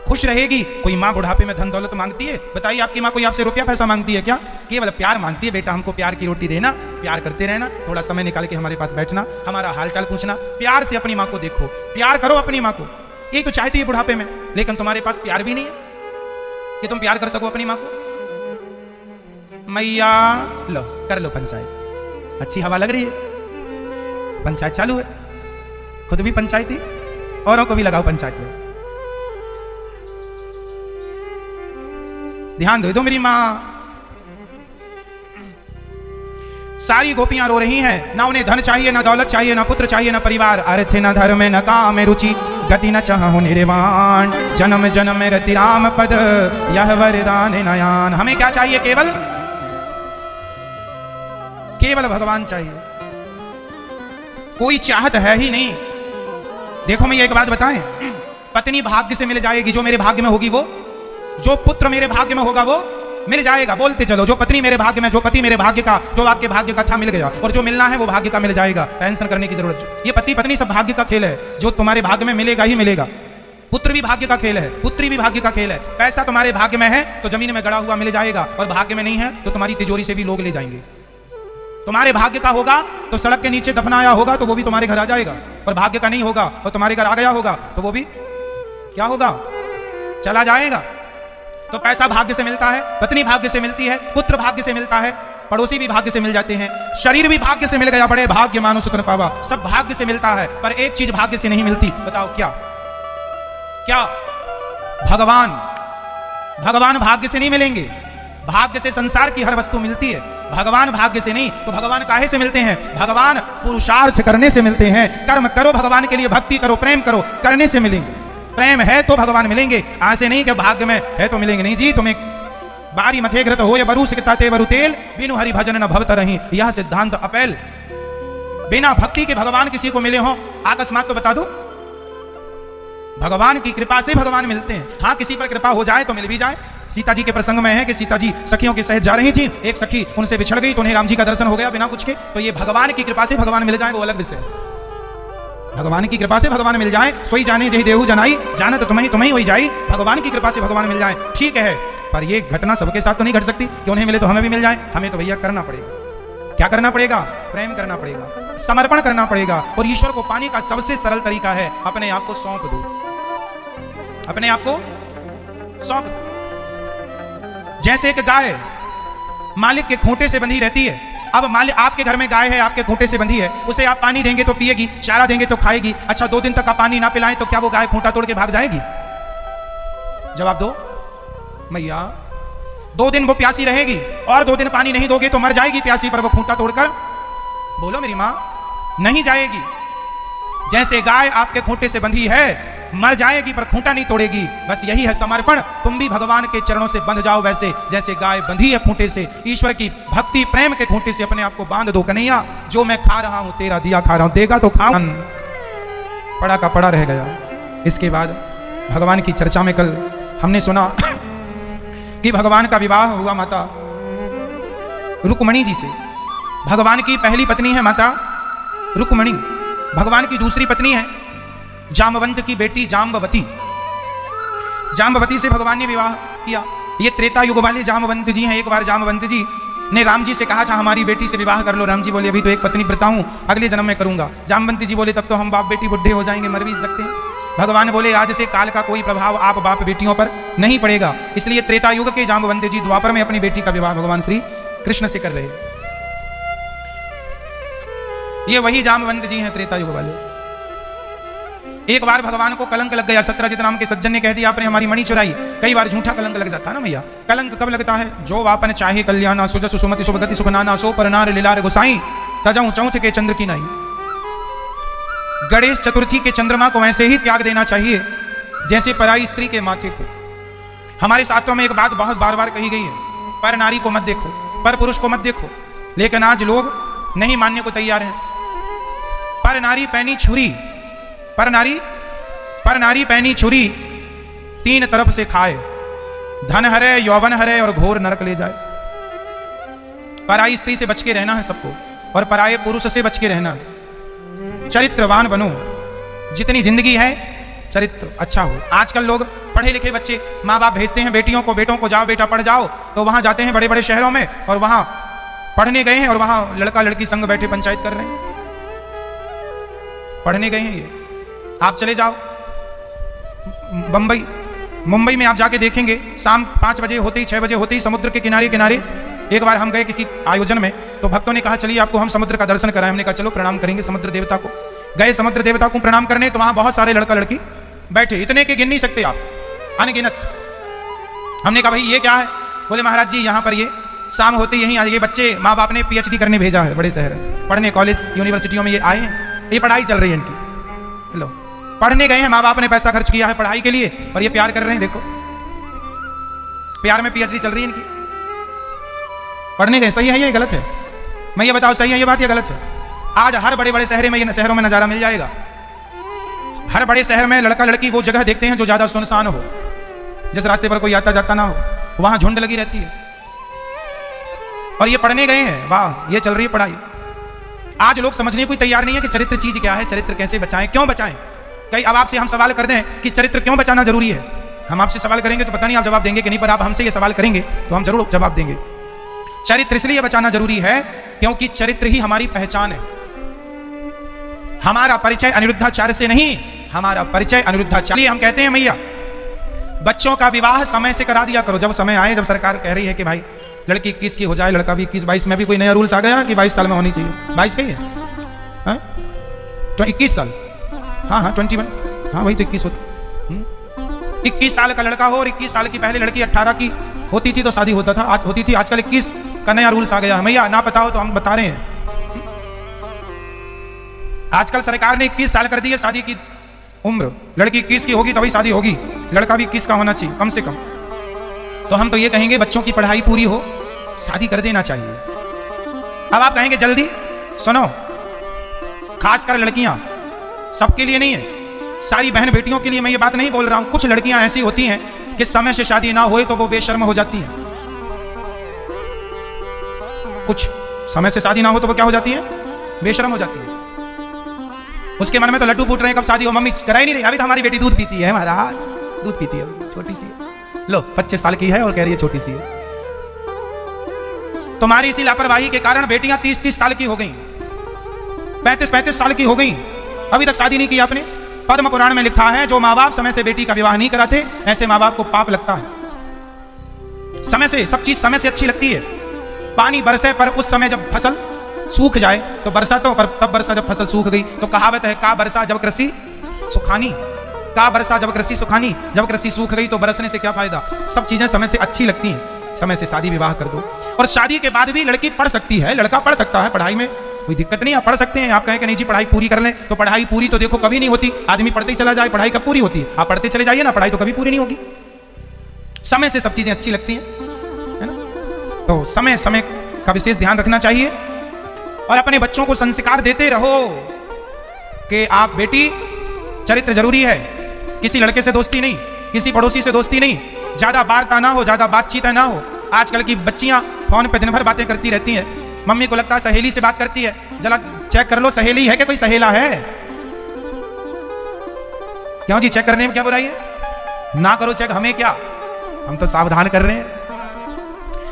खुश रहेगी। कोई माँ बुढ़ापे में धन दौलत मांगती है? बताइए, आपकी माँ कोई आपसे रुपया पैसा मांगती है क्या? केवल प्यार मांगती है। बेटा हमको प्यार की रोटी देना, प्यार करते रहना, थोड़ा समय निकाल के हमारे पास बैठना, हमारा हालचाल पूछना। प्यार से अपनी माँ को देखो, प्यार करो अपनी माँ को। यही तो चाहती है बुढ़ापे में, लेकिन तुम्हारे पास प्यार भी नहीं है कि तुम प्यार कर सको अपनी माँ को। मैया लो, कर लो पंचायत। अच्छी हवा लग रही है, पंचायत चालू है। खुद भी पंचायती, औरों को भी लगाओ पंचायत में। ध्यान दे दो मेरी मां। सारी गोपियां रो रही हैं, ना उन्हें धन चाहिए, ना दौलत चाहिए, ना पुत्र चाहिए, ना परिवार, अर्थ न धर्म न काम रुचि, गति न चाहु निर्वाण, जन्म जन्म रति राम पद, यह वरदान नयान। हमें क्या चाहिए? केवल केवल भगवान चाहिए, कोई चाहत है ही नहीं। देखो मैं ये एक बात बताएं, पत्नी भाग्य से मिल जाएगी, जो मेरे भाग्य में होगी वो, जो पुत्र मेरे भाग्य में होगा वो मिल जाएगा। बोलते चलो, जो पत्नी मेरे भाग्य में, जो पति मेरे भाग्य का, जो आपके भाग्य का था मिल गया, और जो मिलना है वो भाग्य का मिल जाएगा। टेंशन करने की जरूरत। ये पति पत्नी सब भाग्य का खेल है, जो तुम्हारे भाग्य में मिलेगा ही मिलेगा। पुत्र भी भाग्य का खेल है, पुत्री भी भाग्य का खेल है। पैसा तुम्हारे भाग्य में है तो जमीन में गड़ा हुआ मिल जाएगा, और भाग्य में नहीं है तो तुम्हारी तिजोरी से भी लोग ले जाएंगे। तुम्हारे भाग्य का होगा तो सड़क के नीचे दफनाया होगा तो वो भी तुम्हारे घर आ जाएगा, और भाग्य का नहीं होगा और तुम्हारे घर आ गया होगा तो वो भी क्या होगा, चला जाएगा। तो पैसा भाग्य से मिलता है, पत्नी भाग्य से मिलती है, पुत्र भाग्य से मिलता है, पड़ोसी भी भाग्य से मिल जाते हैं, शरीर भी भाग्य से मिल गया, बड़े भाग्य मानो सुख न पावा, सब भाग्य से मिलता है। पर एक चीज भाग्य से नहीं मिलती, बताओ क्या? क्या? भगवान। भगवान भाग्य से नहीं मिलेंगे। भाग्य से संसार की हर वस्तु मिलती है, भगवान भाग्य से नहीं। तो भगवान काहे से मिलते हैं? भगवान पुरुषार्थ करने से मिलते हैं। कर्म करो भगवान के लिए, भक्ति करो, प्रेम करो, करने से मिलेंगे। प्रेम है तो भगवान मिलेंगे, ऐसे नहीं कि भाग्य में है तो मिलेंगे नहीं जी। तुम्हें बारी मथे घृत हो या बरू सिकता ते बरु तेल, बिनु हरि भजन न भवत रही, यह सिद्धांत अपेल। बिना भक्ति के भगवान किसी को मिले हो अकस्मात तो बता दो? भगवान की कृपा से भगवान मिलते हैं। हाँ, किसी पर कृपा हो जाए तो मिल भी जाए। सीता जी के प्रसंग में है कि सीता जी सखियों के सहित जा रही थी, एक सखी उनसे बिछड़ गई तो उन्हें राम जी का दर्शन हो गया बिना कुछ के। तो ये भगवान की कृपा से भगवान मिल जाए वो अलग विषय है। भगवान की कृपा से भगवान मिल जाए, सोई जाने जही देहु जनाई, जाना तो तुम्हें हो जाई। भगवान की कृपा से भगवान मिल जाए, ठीक है। पर ये घटना सबके साथ तो नहीं घट सकती कि उन्हें मिले तो हमें भी मिल जाए। हमें तो भैया करना पड़ेगा। क्या करना पड़ेगा? प्रेम करना पड़ेगा, समर्पण करना पड़ेगा। और ईश्वर को पाने का सबसे सरल तरीका है अपने आप को सौंप दो, अपने आप को सौंप दो। जैसे एक गाय मालिक के खूंटे से बंधी रहती है। अब मालिक, आपके घर में गाय है, आपके खूंटे से बंधी है, उसे आप पानी देंगे तो पिएगी, चारा देंगे तो खाएगी। अच्छा, 2 दिन तक आप पानी ना पिलाएं तो क्या वो गाय खूंटा तोड़ के भाग जाएगी? जवाब दो मैया। 2 दिन वो प्यासी रहेगी और 2 दिन पानी नहीं दोगे तो मर जाएगी प्यासी, पर वो खूंटा तोड़कर, बोलो मेरी मां, नहीं जाएगी। जैसे गाय आपके खूंटे से बंधी है, मर जाएगी पर खूंटा नहीं तोड़ेगी। बस यही है समर्पण। तुम भी भगवान के चरणों से बंध जाओ, वैसे जैसे गाय बंधी है खूंटे से, ईश्वर की भक्ति प्रेम के खूंटे से अपने आप को बांध दो। कन्हैया, जो मैं खा रहा हूं तेरा दिया खा रहा हूं, देगा तो खाऊं। पड़ा का पड़ा रह गया। इसके बाद भगवान की चर्चा में कल हमने सुना कि भगवान का विवाह हुआ माता रुक्मणी जी से। भगवान की पहली पत्नी है माता रुक्मणी, भगवान की दूसरी पत्नी है जामवंत की बेटी जाम्बवती। जाम्बवती से भगवान ने विवाह किया। ये त्रेता युग वाले जामवंत जी हैं। एक बार जामवंत जी ने राम जी से कहा, अच्छा हमारी बेटी से विवाह कर लो। राम जी बोले, अभी तो एक पत्नी व्रता हूं, अगले जन्म में करूंगा। जामवंत जी बोले, तब तो हम बाप बेटी बुढ़े हो जाएंगे, मर भी सकते हैं। भगवान बोले, आज से काल का कोई प्रभाव आप बाप बेटियों पर नहीं पड़ेगा। इसलिए त्रेता युग के जाम्बवंत जी द्वापर में अपनी बेटी का विवाह भगवान श्री कृष्ण से कर रहे हैं। ये वही जाम्बवंत जी हैं त्रेता युग वाले। एक बार भगवान को कलंक लग गया। सत्यजित नाम के सज्जन ने कह दिया, आपने हमारी मणि चुराई। कई बार झूठा कलंक लग जाता है ना भैया। कलंक कब लगता है? जो वापन चाहे कल्याणा, सुजस सुमति सुभगति सुखनाना, सो परनार लीलार गोसाई, तजाऊं चौथ के चंद्र की नाई। गणेश चतुर्थी के चंद्रमा को ऐसे ही त्याग देना चाहिए जैसे पराई स्त्री के माथे को। हमारे शास्त्रों में एक बात बहुत बार बार कही गई है, पर नारी को मत देखो, पर पुरुष को मत देखो। लेकिन आज लोग नहीं मानने को तैयार हैं। पर नारी पैनी छुरी, पर नारी पैनी छुरी, 3 तरफ से खाए, धन हरे, यौवन हरे और घोर नरक ले जाए। पराई स्त्री से बच के रहना है सबको, और पराये पुरुष से बच के रहना है। चरित्रवान बनो, जितनी जिंदगी है चरित्र अच्छा हो। आजकल लोग पढ़े लिखे बच्चे, माँ बाप भेजते हैं बेटियों को, बेटों को जाओ बेटा पढ़ जाओ, तो वहां जाते हैं बड़े बड़े शहरों में और वहां पढ़ने गए हैं और वहां लड़का लड़की संग बैठे पंचायत कर रहे हैं। पढ़ने गए हैं ये। आप चले जाओ मुंबई में, आप जाके देखेंगे शाम 5 बजे होते ही, 6 बजे होते ही समुद्र के किनारे किनारे। एक बार हम गए किसी आयोजन में, तो भक्तों ने कहा चलिए आपको हम समुद्र का दर्शन कराएं। हमने कहा चलो प्रणाम करेंगे समुद्र देवता को। गए समुद्र देवता को प्रणाम करने, तो वहां बहुत सारे लड़का लड़की बैठे, इतने के गिन नहीं सकते आप, अनगिनत। हमने कहा भाई ये क्या है? बोले महाराज जी यहाँ पर ये शाम होते यहीं ये बच्चे, माँ बाप ने PhD करने भेजा है, बड़े शहर पढ़ने, कॉलेज यूनिवर्सिटियों में ये आए हैं, ये पढ़ाई चल रही है इनकी। लो, पढ़ने गए हैं, माँ बाप ने पैसा खर्च किया है पढ़ाई के लिए, और ये प्यार कर रहे हैं। देखो प्यार में PhD चल रही है इनकी। पढ़ने गए, सही है ये गलत है? मैं ये बताओ, सही है ये बात या गलत है? आज हर बड़े बड़े शहरों में नजारा मिल जाएगा। हर बड़े शहर में लड़का लड़की वो जगह देखते हैं जो ज्यादा सुनसान हो, जिस रास्ते पर कोई आता जाता ना हो, वहां झुंड लगी रहती है। और ये पढ़ने गए हैं, वाह ये चल रही है पढ़ाई। आज लोग समझने को तैयार नहीं है कि चरित्र चीज क्या है, चरित्र कैसे बचाएं, क्यों बचाएं। कई अब आपसे हम सवाल कर दें कि चरित्र क्यों बचाना जरूरी है, हम आपसे सवाल करेंगे तो पता नहीं आप जवाब देंगे कि नहीं, पर आप हमसे ये सवाल करेंगे तो हम जरूर जवाब देंगे। चरित्र इसलिए बचाना जरूरी है क्योंकि चरित्र ही हमारी पहचान है। हमारा परिचय अनिरुद्धाचार्य से नहीं, हमारा परिचय अनिरुद्धाचार्य। हम कहते हैं मैया बच्चों का विवाह समय से करा दिया करो। जब समय आए, जब सरकार कह रही है कि भाई लड़की 21 की हो जाए, लड़का भी 21-22 में भी कोई नया रूल्स आ गया कि 22 साल में होनी चाहिए। 22 कही है, तो 21 साल, हाँ 21, हाँ वही तो 21 होता। 21 साल का लड़का हो और 21 साल की पहले लड़की 18 की होती थी तो शादी होता था, आज होती थी। आजकल 21 का नया रूल्स आ गया है। मैया ना पता हो तो हम बता रहे हैं, आजकल सरकार ने 21 साल कर दी है शादी की उम्र। लड़की 21 की होगी तभी शादी होगी, लड़का भी 21 का होना चाहिए कम से कम। तो हम तो ये कहेंगे बच्चों की पढ़ाई पूरी हो, शादी कर देना चाहिए। अब आप कहेंगे जल्दी, सुनो, खासकर लड़कियां, सबके लिए नहीं है, सारी बहन बेटियों के लिए मैं ये बात नहीं बोल रहा हूं। कुछ लड़कियां ऐसी होती हैं कि समय से शादी ना होए तो वो बेशर्म हो जाती हैं। कुछ समय से शादी ना हो तो वो क्या हो जाती है, बेशर्म हो जाती है। उसके मन में तो लड्डू फूट रहे हैं कब शादी हो। मम्मी करा ही नहीं रही, अभी तो हमारी बेटी दूध पीती है, महाराज दूध पीती है, छोटी सी है, लो 25 साल की है और कह रही है छोटी सी है। तुम्हारी इसी लापरवाही के कारण बेटियां 30-30 साल की हो गई, 35-35 साल की हो गई, अभी तक शादी नहीं की आपने। पद्म पुराण में लिखा है जो माँ बाप समय से बेटी का विवाह नहीं कराते ऐसे माँ बाप को पाप लगता है। समय से सब चीज समय से अच्छी लगती है। पानी बरसे पर उस समय जब फसल सूख जाए तो बरसा, तो पर तब बरसा जब फसल सूख गई तो कहावत है का बरसा जब कृषि सुखानी, का बरसा जब कृषि सुखानी। जब कृषि सूख गई तो बरसने से क्या फायदा। सब चीजें समय से अच्छी लगती हैं, समय से शादी विवाह कर दो। और शादी के बाद भी लड़की पढ़ सकती है, लड़का पढ़ सकता है, पढ़ाई में कोई दिक्कत नहीं, आप पढ़ सकते हैं। आप कहें कि नहीं जी पढ़ाई पूरी कर लें, तो पढ़ाई पूरी तो देखो कभी नहीं होती। आदमी पढ़ते ही चला जाए, पढ़ाई कब पूरी होती है। आप पढ़ते चले जाइए ना, पढ़ाई तो कभी पूरी नहीं होगी। समय से सब चीजें अच्छी लगती हैं, है ना। तो समय समय का विशेष ध्यान रखना चाहिए और अपने बच्चों को संस्कार देते रहो कि आप बेटी चरित्र जरूरी है। किसी लड़के से दोस्ती नहीं, किसी पड़ोसी से दोस्ती नहीं, ज्यादा वार्ता ना हो, ज्यादा बातचीत ना हो। आजकल की बच्चियां फोन पे दिन भर बातें करती रहती हैं। मम्मी को लगता है सहेली से बात करती है, जरा चेक कर लो सहेली है कि कोई सहेला है। क्यों जी, चेक करने में क्या बुराई है, ना करो चेक, हमें क्या, हम तो सावधान कर रहे हैं।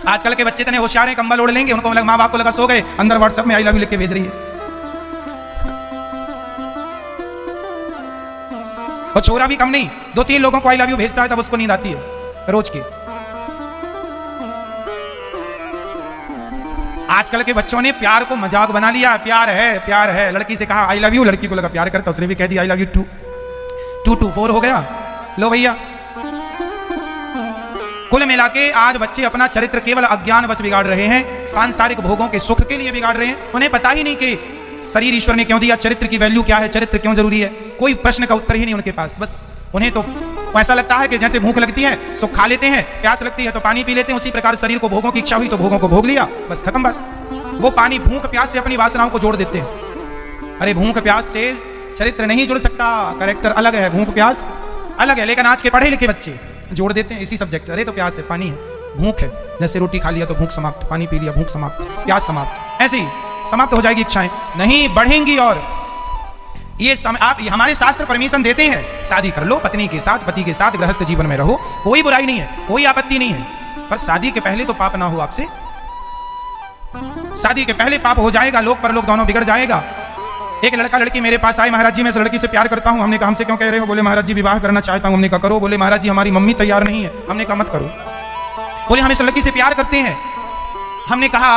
आजकल के बच्चे इतने होशियार हैं, कंबल ओढ़ लेंगे, उनको माँ बाप को लगा सो गए, अंदर व्हाट्सएप में आई लव यू लिख के भेज रही है। और छोरा भी कम नहीं, 2-3 लोगों को आई लव यू भेजता है तब उसको नींद आती है रोज की। आजकल के बच्चों ने प्यार को मजाक बना लिया। प्यार है, प्यार है, लड़की से कहा आई लव यू, लड़की को लगा प्यार करता, उसने भी कह दिया आई लव यू 2-2-4 हो गया। लो भैया, कुल मिला के आज बच्चे अपना चरित्र केवल अज्ञान बस बिगाड़ रहे हैं, सांसारिक भोगों के सुख के लिए बिगाड़ रहे हैं। उन्हें पता ही नहीं कि शरीर ईश्वर ने क्यों दिया, चरित्र की वैल्यू क्या है, चरित्र क्यों जरूरी है। कोई प्रश्न का उत्तर ही नहीं उनके पास। बस उन्हें तो ऐसा लगता है कि जैसे भूख लगती है तो खा लेते हैं, प्यास लगती है तो पानी पी लेते हैं, उसी प्रकार शरीर को भोगों की इच्छा हुई तो भोगों को भोग लिया, बस खत्म बात। वो पानी भूख प्यास से अपनी वासनाओं को जोड़ देते हैं। अरे भूख प्यास से चरित्र नहीं जुड़ सकता, कैरेक्टर अलग है, भूख प्यास अलग है। लेकिन आज के पढ़े लिखे बच्चे जोड़ देते हैं इसी सब्जेक्ट। अरे तो प्यास है, पानी है, भूख है, जैसे रोटी खा लिया तो भूख समाप्त, पानी पी लिया भूख समाप्त, प्यास समाप्त, ऐसे ही समाप्त हो जाएगी इच्छाएं, नहीं बढ़ेंगी। और ये आप हमारे शास्त्र परमिशन देते हैं, शादी कर लो पत्नी के साथ, पति के साथ गृहस्थ जीवन में रहो, कोई बुराई नहीं है, कोई आपत्ति नहीं है। पर शादी के पहले तो पाप ना हो आपसे, शादी के पहले पाप हो जाएगा, लोक परलोक दोनों बिगड़ जाएगा। एक लड़का लड़की मेरे पास आए, महाराज जी मैं इस लड़की से प्यार करता हूं। हमने कहा हमसे क्यों कह रहे हो? बोले महाराज जी विवाह करना चाहता हूं। हमने कहा करो। बोले महाराज जी हमारी मम्मी तैयार नहीं है। हमने कहा मत करो। बोले हम इस लड़की से प्यार करते हैं। हमने कहा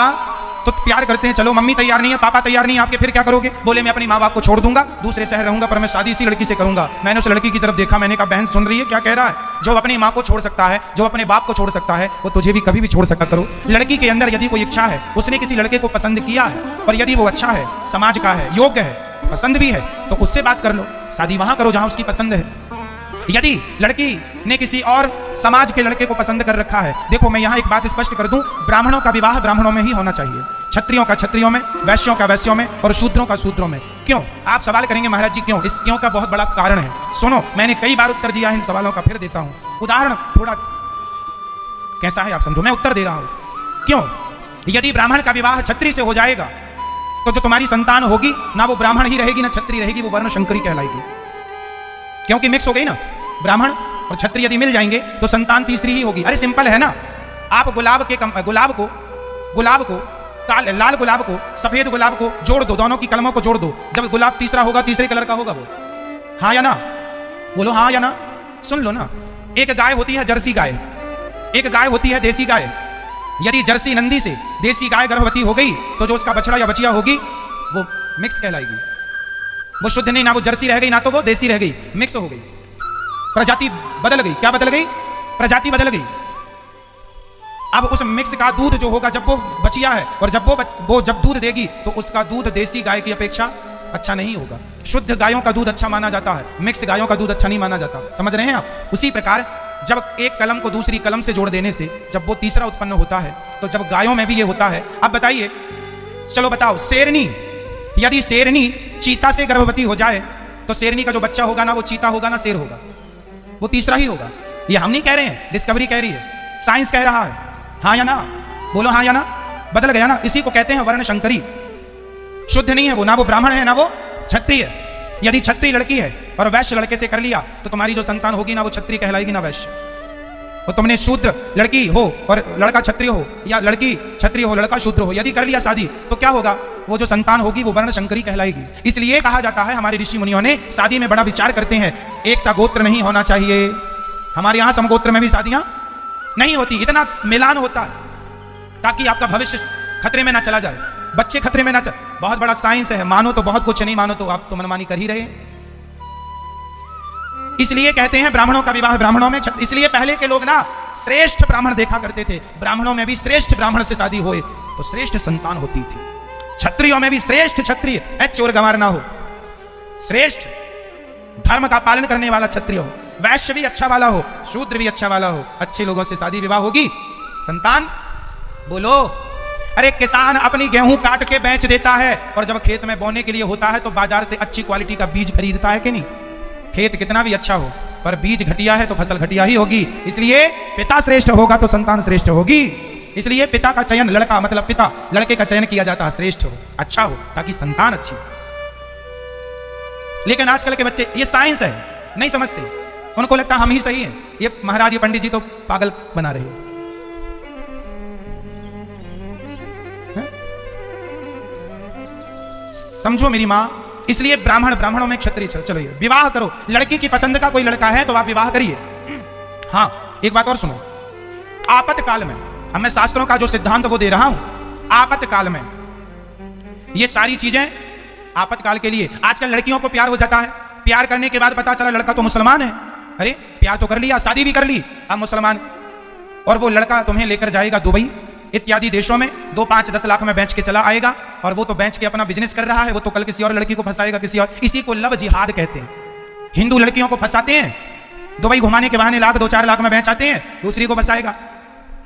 तो प्यार करते हैं, चलो मम्मी तैयार नहीं है, पापा तैयार नहीं है, आपके फिर क्या करोगे? बोले मैं अपनी माँ बाप को छोड़ दूंगा, दूसरे शहर रहूंगा, पर मैं शादी इसी लड़की से करूंगा। मैंने उस लड़की की तरफ देखा, मैंने कहा बहन सुन रही है क्या कह रहा है? जो अपनी माँ को छोड़ सकता है, जो अपने बाप को छोड़ सकता है, वो तुझे भी कभी भी छोड़ सकता। करो। लड़की के अंदर यदि कोई इच्छा है, उसने किसी लड़के को पसंद किया है और यदि वो अच्छा है, समाज का है, योग्य है, पसंद भी है, तो उससे बात कर लो, शादी वहां करो जहां उसकी पसंद है। यदि लड़की ने किसी और समाज के लड़के को पसंद कर रखा है, देखो मैं यहां एक बात स्पष्ट कर दूं, ब्राह्मणों का विवाह ब्राह्मणों में ही होना चाहिए, क्षत्रियों का क्षत्रियों में, वैश्यों का वैश्यों में और शूद्रों का शूद्रों में। क्यों? आप सवाल करेंगे महाराज जी क्यों? इस क्यों का बहुत बड़ा कारण है। सुनो, मैंने कई बार उत्तर दिया है इन सवालों का, फिर देता हूं उदाहरण। थोड़ा कैसा है आप समझो, मैं उत्तर दे रहा हूं। क्यों? यदि ब्राह्मण का विवाह क्षत्रिय से हो जाएगा तो जो तुम्हारी संतान होगी ना वो ब्राह्मण ही रहेगी ना क्षत्रिय रहेगी, वो वर्ण शंकरी कहलाएगी, क्योंकि मिक्स हो गई ना। ब्राह्मण और क्षत्रिय यदि मिल जाएंगे तो संतान तीसरी ही होगी। अरे सिंपल है ना, आप गुलाब को गुलाब को, लाल गुलाब को सफेद गुलाब को जोड़ दो, दोनों की कलमों को जोड़ दो, जब गुलाब तीसरा होगा तीसरे कलर का होगा वो। हाँ या ना? बोलो हाँ या ना। सुन लो ना, एक गाय होती है जर्सी गाय, एक गाय होती है देसी गाय। यदि जर्सी नंदी से देसी गाय गर्भवती हो गई तो जो उसका बछड़ा या बचिया होगी वो मिक्स कहलाएगी। वो शुद्ध नहीं, ना वो जर्सी रह गई ना तो वो देसी रह गई, मिक्स हो गई, प्रजाति बदल गई। क्या बदल गई? प्रजाति बदल गई। अब उस मिक्स का दूध जो होगा, जब वो बचिया है और जब वो जब दूध देगी तो उसका दूध देसी गाय की अपेक्षा अच्छा नहीं होगा। शुद्ध गायों का दूध अच्छा माना जाता है, मिक्स गायों का दूध अच्छा नहीं माना जाता। समझ रहे हैं आप? उसी प्रकार जब एक कलम को दूसरी कलम से जोड़ देने से जब वो तीसरा उत्पन्न होता है तो जब गायों में भी ये होता है। अब बताइए, चलो बताओ, शेरनी, यदि शेरनी चीता से गर्भवती हो जाए तो शेरनी का जो बच्चा होगा ना वो चीता होगा ना शेर होगा, वो तीसरा ही होगा। ये हम नहीं कह रहे हैं, डिस्कवरी कह रही है, साइंस कह रहा है। हाँ या ना? बोलो हाँ या ना। बदल गया ना, इसी को कहते हैं वर्ण शंकरी। शुद्ध नहीं है वो, ना वो ब्राह्मण है ना वो क्षत्रिय। यदि क्षत्रिय लड़की है और वैश्य लड़के से कर लिया तो तुम्हारी जो संतान होगी ना वो क्षत्रिय कहलाएगी ना वैश्य। और तुमने शूद्र लड़की हो और लड़का क्षत्रिय हो, या लड़की क्षत्रिय हो लड़का शूद्र हो, यदि कर लिया शादी तो क्या होगा? वो जो संतान होगी वो वर्ण शंकरी कहलाएगी। इसलिए कहा जाता है, हमारे ऋषि मुनियों ने शादी में बड़ा विचार करते हैं, एक सा गोत्र नहीं होना चाहिए। हमारे यहाँ समगोत्र में भी शादियां नहीं होती, इतना मिलान होता है ताकि आपका भविष्य खतरे में ना चला जाए, बच्चे खतरे में ना चल। बहुत बड़ा साइंस है, मानो तो बहुत कुछ, नहीं मानो तो आप तो मनमानी कर ही रहे। इसलिए कहते हैं ब्राह्मणों का विवाह ब्राह्मणों में। इसलिए पहले के लोग ना श्रेष्ठ ब्राह्मण देखा करते थे, ब्राह्मणों में भी श्रेष्ठ ब्राह्मण से शादी होए तो श्रेष्ठ संतान होती थी। क्षत्रियों में भी श्रेष्ठ क्षत्रिय, चोर गंवार ना हो, श्रेष्ठ धर्म का पालन करने वाला क्षत्रिय हो, वैश्य भी अच्छा वाला हो, शूद्र भी अच्छा वाला हो, अच्छे लोगों से शादी विवाह होगी, संतान। बोलो, अरे किसान अपनी गेहूं काट के बेच देता है और जब खेत में बोने के लिए होता है तो बाजार से अच्छी क्वालिटी का बीज खरीदता है कि नहीं? खेत कितना भी अच्छा हो पर बीज घटिया है तो फसल घटिया ही होगी। इसलिए पिता श्रेष्ठ होगा तो संतान श्रेष्ठ होगी। इसलिए पिता का चयन, लड़का मतलब पिता, लड़के का चयन किया जाता है श्रेष्ठ हो, अच्छा हो, ताकि संतान अच्छी हो। लेकिन आजकल के बच्चे ये साइंस है नहीं समझते, उनको लगता हम ही सही हैं। ये महाराज, ये पंडित जी तो पागल बना रहे हैं। समझो मेरी मां, इसलिए ब्राह्मणों में क्षत्रिय। चलो ये विवाह करो, लड़की की पसंद का कोई लड़का है तो आप विवाह करिए। हाँ, एक बात और सुनो, आपातकाल में, अब मैं शास्त्रों का जो सिद्धांत वो दे रहा हूं, आपातकाल में ये सारी चीजें आपातकाल के लिए। आजकल लड़कियों को प्यार हो जाता है, प्यार करने के बाद पता चला लड़का तो मुसलमान है। अरे प्यार तो कर लिया, शादी भी कर ली, अब मुसलमान, और वो लड़का तुम्हें लेकर जाएगा दुबई इत्यादि देशों में, 2, 5, 10 लाख में बेच के चला आएगा, और वो तो बेच के अपना बिजनेस कर रहा है, वो तो कल किसी और लड़की को फंसाएगा, किसी और। इसी को लव जिहाद कहते हैं। हिंदू लड़कियों को फंसाते हैं, दुबई घुमाने के बहाने 2-4 लाख में बेच आते हैं, दूसरी को फंसाएगा।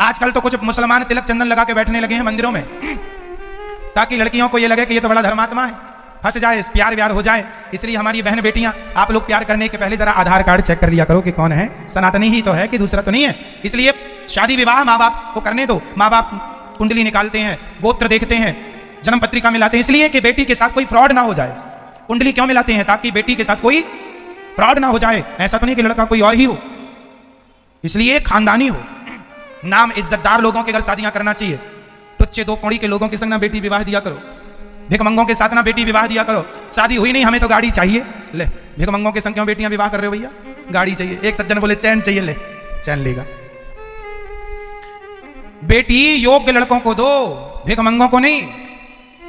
आजकल तो कुछ मुसलमान तिलक चंदन लगा के बैठने लगे हैं मंदिरों में, ताकि लड़कियों को ये लगे कि ये तो बड़ा धर्मात्मा है, फंस जाए, प्यार व्यार हो जाए। इसलिए हमारी बहन बेटियां, आप लोग प्यार करने के पहले जरा आधार कार्ड चेक कर लिया करो कि कौन है, सनातनी ही तो है कि दूसरा तो नहीं है। इसलिए शादी विवाह माँ बाप को करने दो। माँ बाप कुंडली निकालते हैं, गोत्र देखते हैं, जन्म पत्रिका मिलाते हैं, इसलिए कि बेटी के साथ कोई फ्रॉड ना हो जाए। कुंडली क्यों मिलाते हैं? ताकि बेटी के साथ कोई फ्रॉड ना हो जाए। ऐसा तो नहीं कि लड़का कोई और ही हो, इसलिए खानदानी हो, नाम इज्जतदार लोगों के घर शादियां करना चाहिए। टुच्चे 2 कौड़ी के लोगों के संग ना बेटी विवाह दिया करो, भिखमंगों के साथ ना बेटी विवाह दिया करो। शादी हुई नहीं, हमें तो गाड़ी चाहिए, ले भिखमंगों के संग क्यों बेटियां विवाह कर रहे हो भैया? गाड़ी चाहिए। एक सज्जन बोले चैन चाहिए, ले चैन लेगा। बेटी योग्य लड़कों को दो, भिखमंगों को नहीं।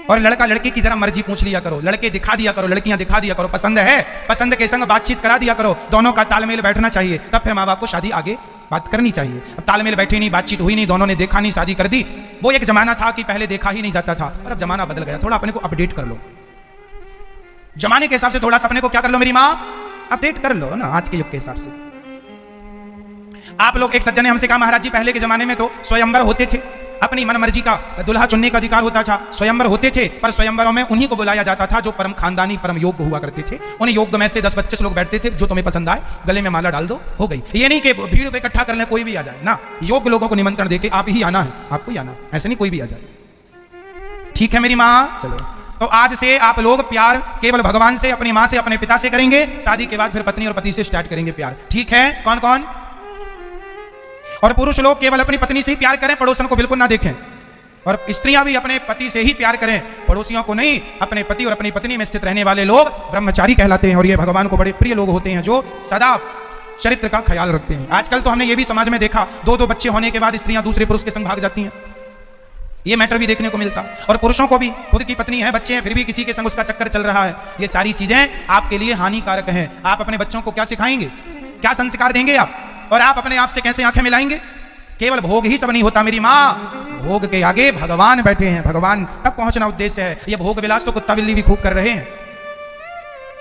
और लड़का लड़की की जरा मर्जी पूछ लिया करो, लड़के दिखा दिया करो, लड़कियां दिखा दिया करो, पसंद है, पसंद के संग बातचीत करा दिया करो, दोनों का तालमेल बैठना चाहिए, तब फिर माँ बाप को शादी आगे बात करनी चाहिए। अब तालमेल बैठे नहीं, बातचीत हुई नहीं, दोनों ने देखा नहीं, शादी कर दी। वो एक जमाना था कि पहले देखा ही नहीं जाता था, और अब जमाना बदल गया। थोड़ा अपने को अपडेट कर लो, जमाने के हिसाब से थोड़ा सा अपने को क्या कर लो मेरी माँ, अपडेट कर लो ना आज के युग के हिसाब से। आप लोग, एक सज्जन ने हमसे कहा, महाराज जी पहले के जमाने में तो स्वयंवर होते थे, अपनी मन मर्जी का दुल्हा चुनने का अधिकार होता था, स्वयंवर होते थे, पर स्वयंवरों में उन्हीं को बुलाया जाता था जो परम खानदानी, परम योग्य हुआ करते थे। उन्हें योग्य में से 10-25 लोग बैठते थे, जो तुम्हें पसंद आए गले में माला डाल दो, हो गई। ये नहीं कि भीड़ को इकट्ठा कर ले, कोई भी आ जाए ना, योग्य लोगों को निमंत्रण देके आप ही आना है, आपको ही आना, ऐसे नहीं कोई भी आ जाए। ठीक है मेरी माँ? चलो, तो आज से आप लोग प्यार केवल भगवान से, अपनी माँ से, अपने पिता से करेंगे, शादी के बाद फिर पत्नी और पति से स्टार्ट करेंगे प्यार। ठीक है? कौन कौन? और पुरुष लोग केवल अपनी पत्नी से ही प्यार करें, पड़ोसन को बिल्कुल ना देखें। और स्त्रियां भी अपने पति से ही प्यार करें, पड़ोसियों को नहीं। अपने पति और अपनी पत्नी में स्थित रहने वाले लोग ब्रह्मचारी कहलाते हैं और ये भगवान को बड़े प्रिय लोग होते हैं जो सदा चरित्र का ख्याल रखते हैं। आजकल तो हमने ये भी समाज में देखा, दो बच्चे होने के बाद स्त्रियां दूसरे पुरुष के संग भाग जाती हैं। ये मैटर भी देखने को मिलता। और पुरुषों को भी खुद की पत्नी है, बच्चे हैं, फिर भी किसी के संग उसका चक्कर चल रहा है। ये सारी चीजें आपके लिए हानिकारक हैं। आप अपने बच्चों को क्या सिखाएंगे, क्या संस्कार देंगे आप, और आप अपने आप से कैसे आंखें मिलाएंगे? केवल भोग ही सब नहीं होता मेरी माँ, भोग के आगे भगवान बैठे हैं, भगवान तक पहुंचना उद्देश्य है। ये भोग विलास तो कुत्ता बिल्ली भी खूब कर रहे हैं।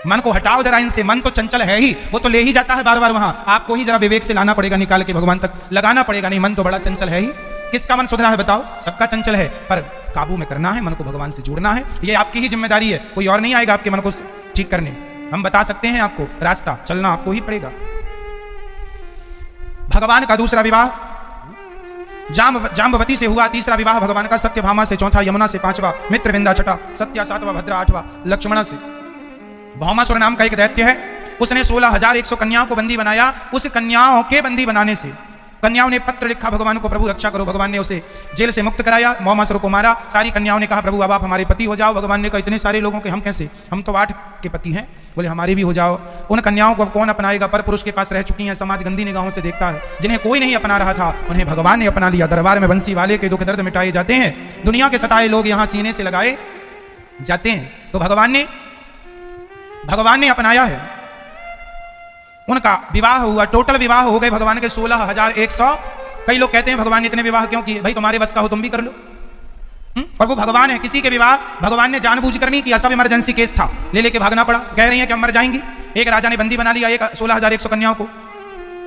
मन को हटाओ जरा इनसे, मन तो चंचल है ही, वो तो ले ही जाता है बार बार वहां। आपको ही जरा विवेक से लाना पड़ेगा, निकाल के भगवान तक लगाना पड़ेगा। नहीं, मन तो बड़ा चंचल है ही। किसका मन सुधरा है बताओ? सबका चंचल है, पर काबू में करना है, मन को भगवान से जोड़ना है। ये आपकी ही जिम्मेदारी है, कोई और नहीं आएगा आपके मन को ठीक करने। हम बता सकते हैं आपको रास्ता, चलना आपको ही पड़ेगा। भगवान का दूसरा विवाह जाम्बवती से हुआ, तीसरा विवाह भगवान का सत्यभामा से, चौथा यमुना से, पांचवा मित्रविंदा, छठा सत्या, सातवां भद्रा, आठवां लक्ष्मणा से। भौमासुर नाम का एक दैत्य है, उसने 16,100 कन्याओं को बंदी बनाया। उस कन्याओं के बंदी बनाने से कन्याओं ने पत्र लिखा भगवान को, प्रभु रक्षा करो। भगवान ने उसे जेल से मुक्त कराया, भौमासुर को मारा। सारी कन्याओं ने कहा प्रभु अब आप हमारे पति हो जाओ। भगवान ने कहा इतने सारे लोगों के हम कैसे, हम तो 8 के पति हैं। बोले हमारे भी हो जाओ। उन कन्याओं को कौन अपनाएगा? पर पुरुष के पास रह चुकी हैं, समाज गंदी निगाहों से देखता है। जिन्हें कोई नहीं अपना रहा था उन्हें भगवान ने अपना लिया। दरबार में बंसी वाले के दुख दर्द मिटाए जाते हैं, दुनिया के सताए लोग यहाँ सीने से लगाए जाते हैं। तो भगवान ने अपनाया है। उनका विवाह हुआ, टोटल विवाह हो गए भगवान के 16,100। कई लोग कहते हैं भगवान ने इतने विवाह क्यों किए? भाई तुम्हारे बस का हो तुम भी कर लो। और वो भगवान है, किसी के विवाह भगवान ने जानबूझ कर नहीं किया, सब इमरजेंसी केस था, ले लेके भागना पड़ा। कह रही है कि हम मर जाएंगी। एक राजा ने बंदी बना लिया 16,100 कन्याओं को।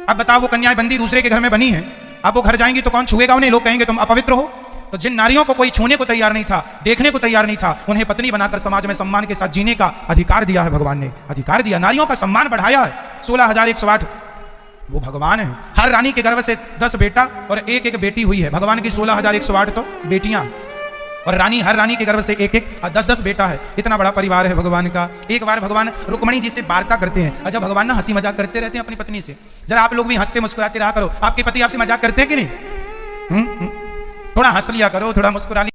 अब बताओ वो कन्याएं बंदी दूसरे के घर में बनी है, अब वो घर जाएंगी तो कौन छुएगा उन्हें? लोग कहेंगे तुम अपवित्र हो। तो जिन नारियों को कोई छूने को तैयार नहीं था, देखने को तैयार नहीं था, उन्हें पत्नी बनाकर समाज में सम्मान के साथ जीने का अधिकार दिया है। भगवान ने अधिकार दिया, नारियों का सम्मान बढ़ाया है। 16,108 वो भगवान है। हर रानी के गर्भ से 10 बेटा और एक बेटी हुई है। भगवान की 16,108 तो बेटियां, और हर रानी के गर्भ से एक 10 बेटा है। इतना बड़ा परिवार है भगवान का। एक बार भगवान रुक्मणी जी से वार्ता करते हैं। अच्छा भगवान ना हंसी मजाक करते रहते हैं अपनी पत्नी से, जरा आप लोग भी हंसते मुस्कुराते रहा करो। आपके पति आपसे मजाक करते हैं कि नहीं? थोड़ा हंस लिया करो, थोड़ा मुस्कुरा लिया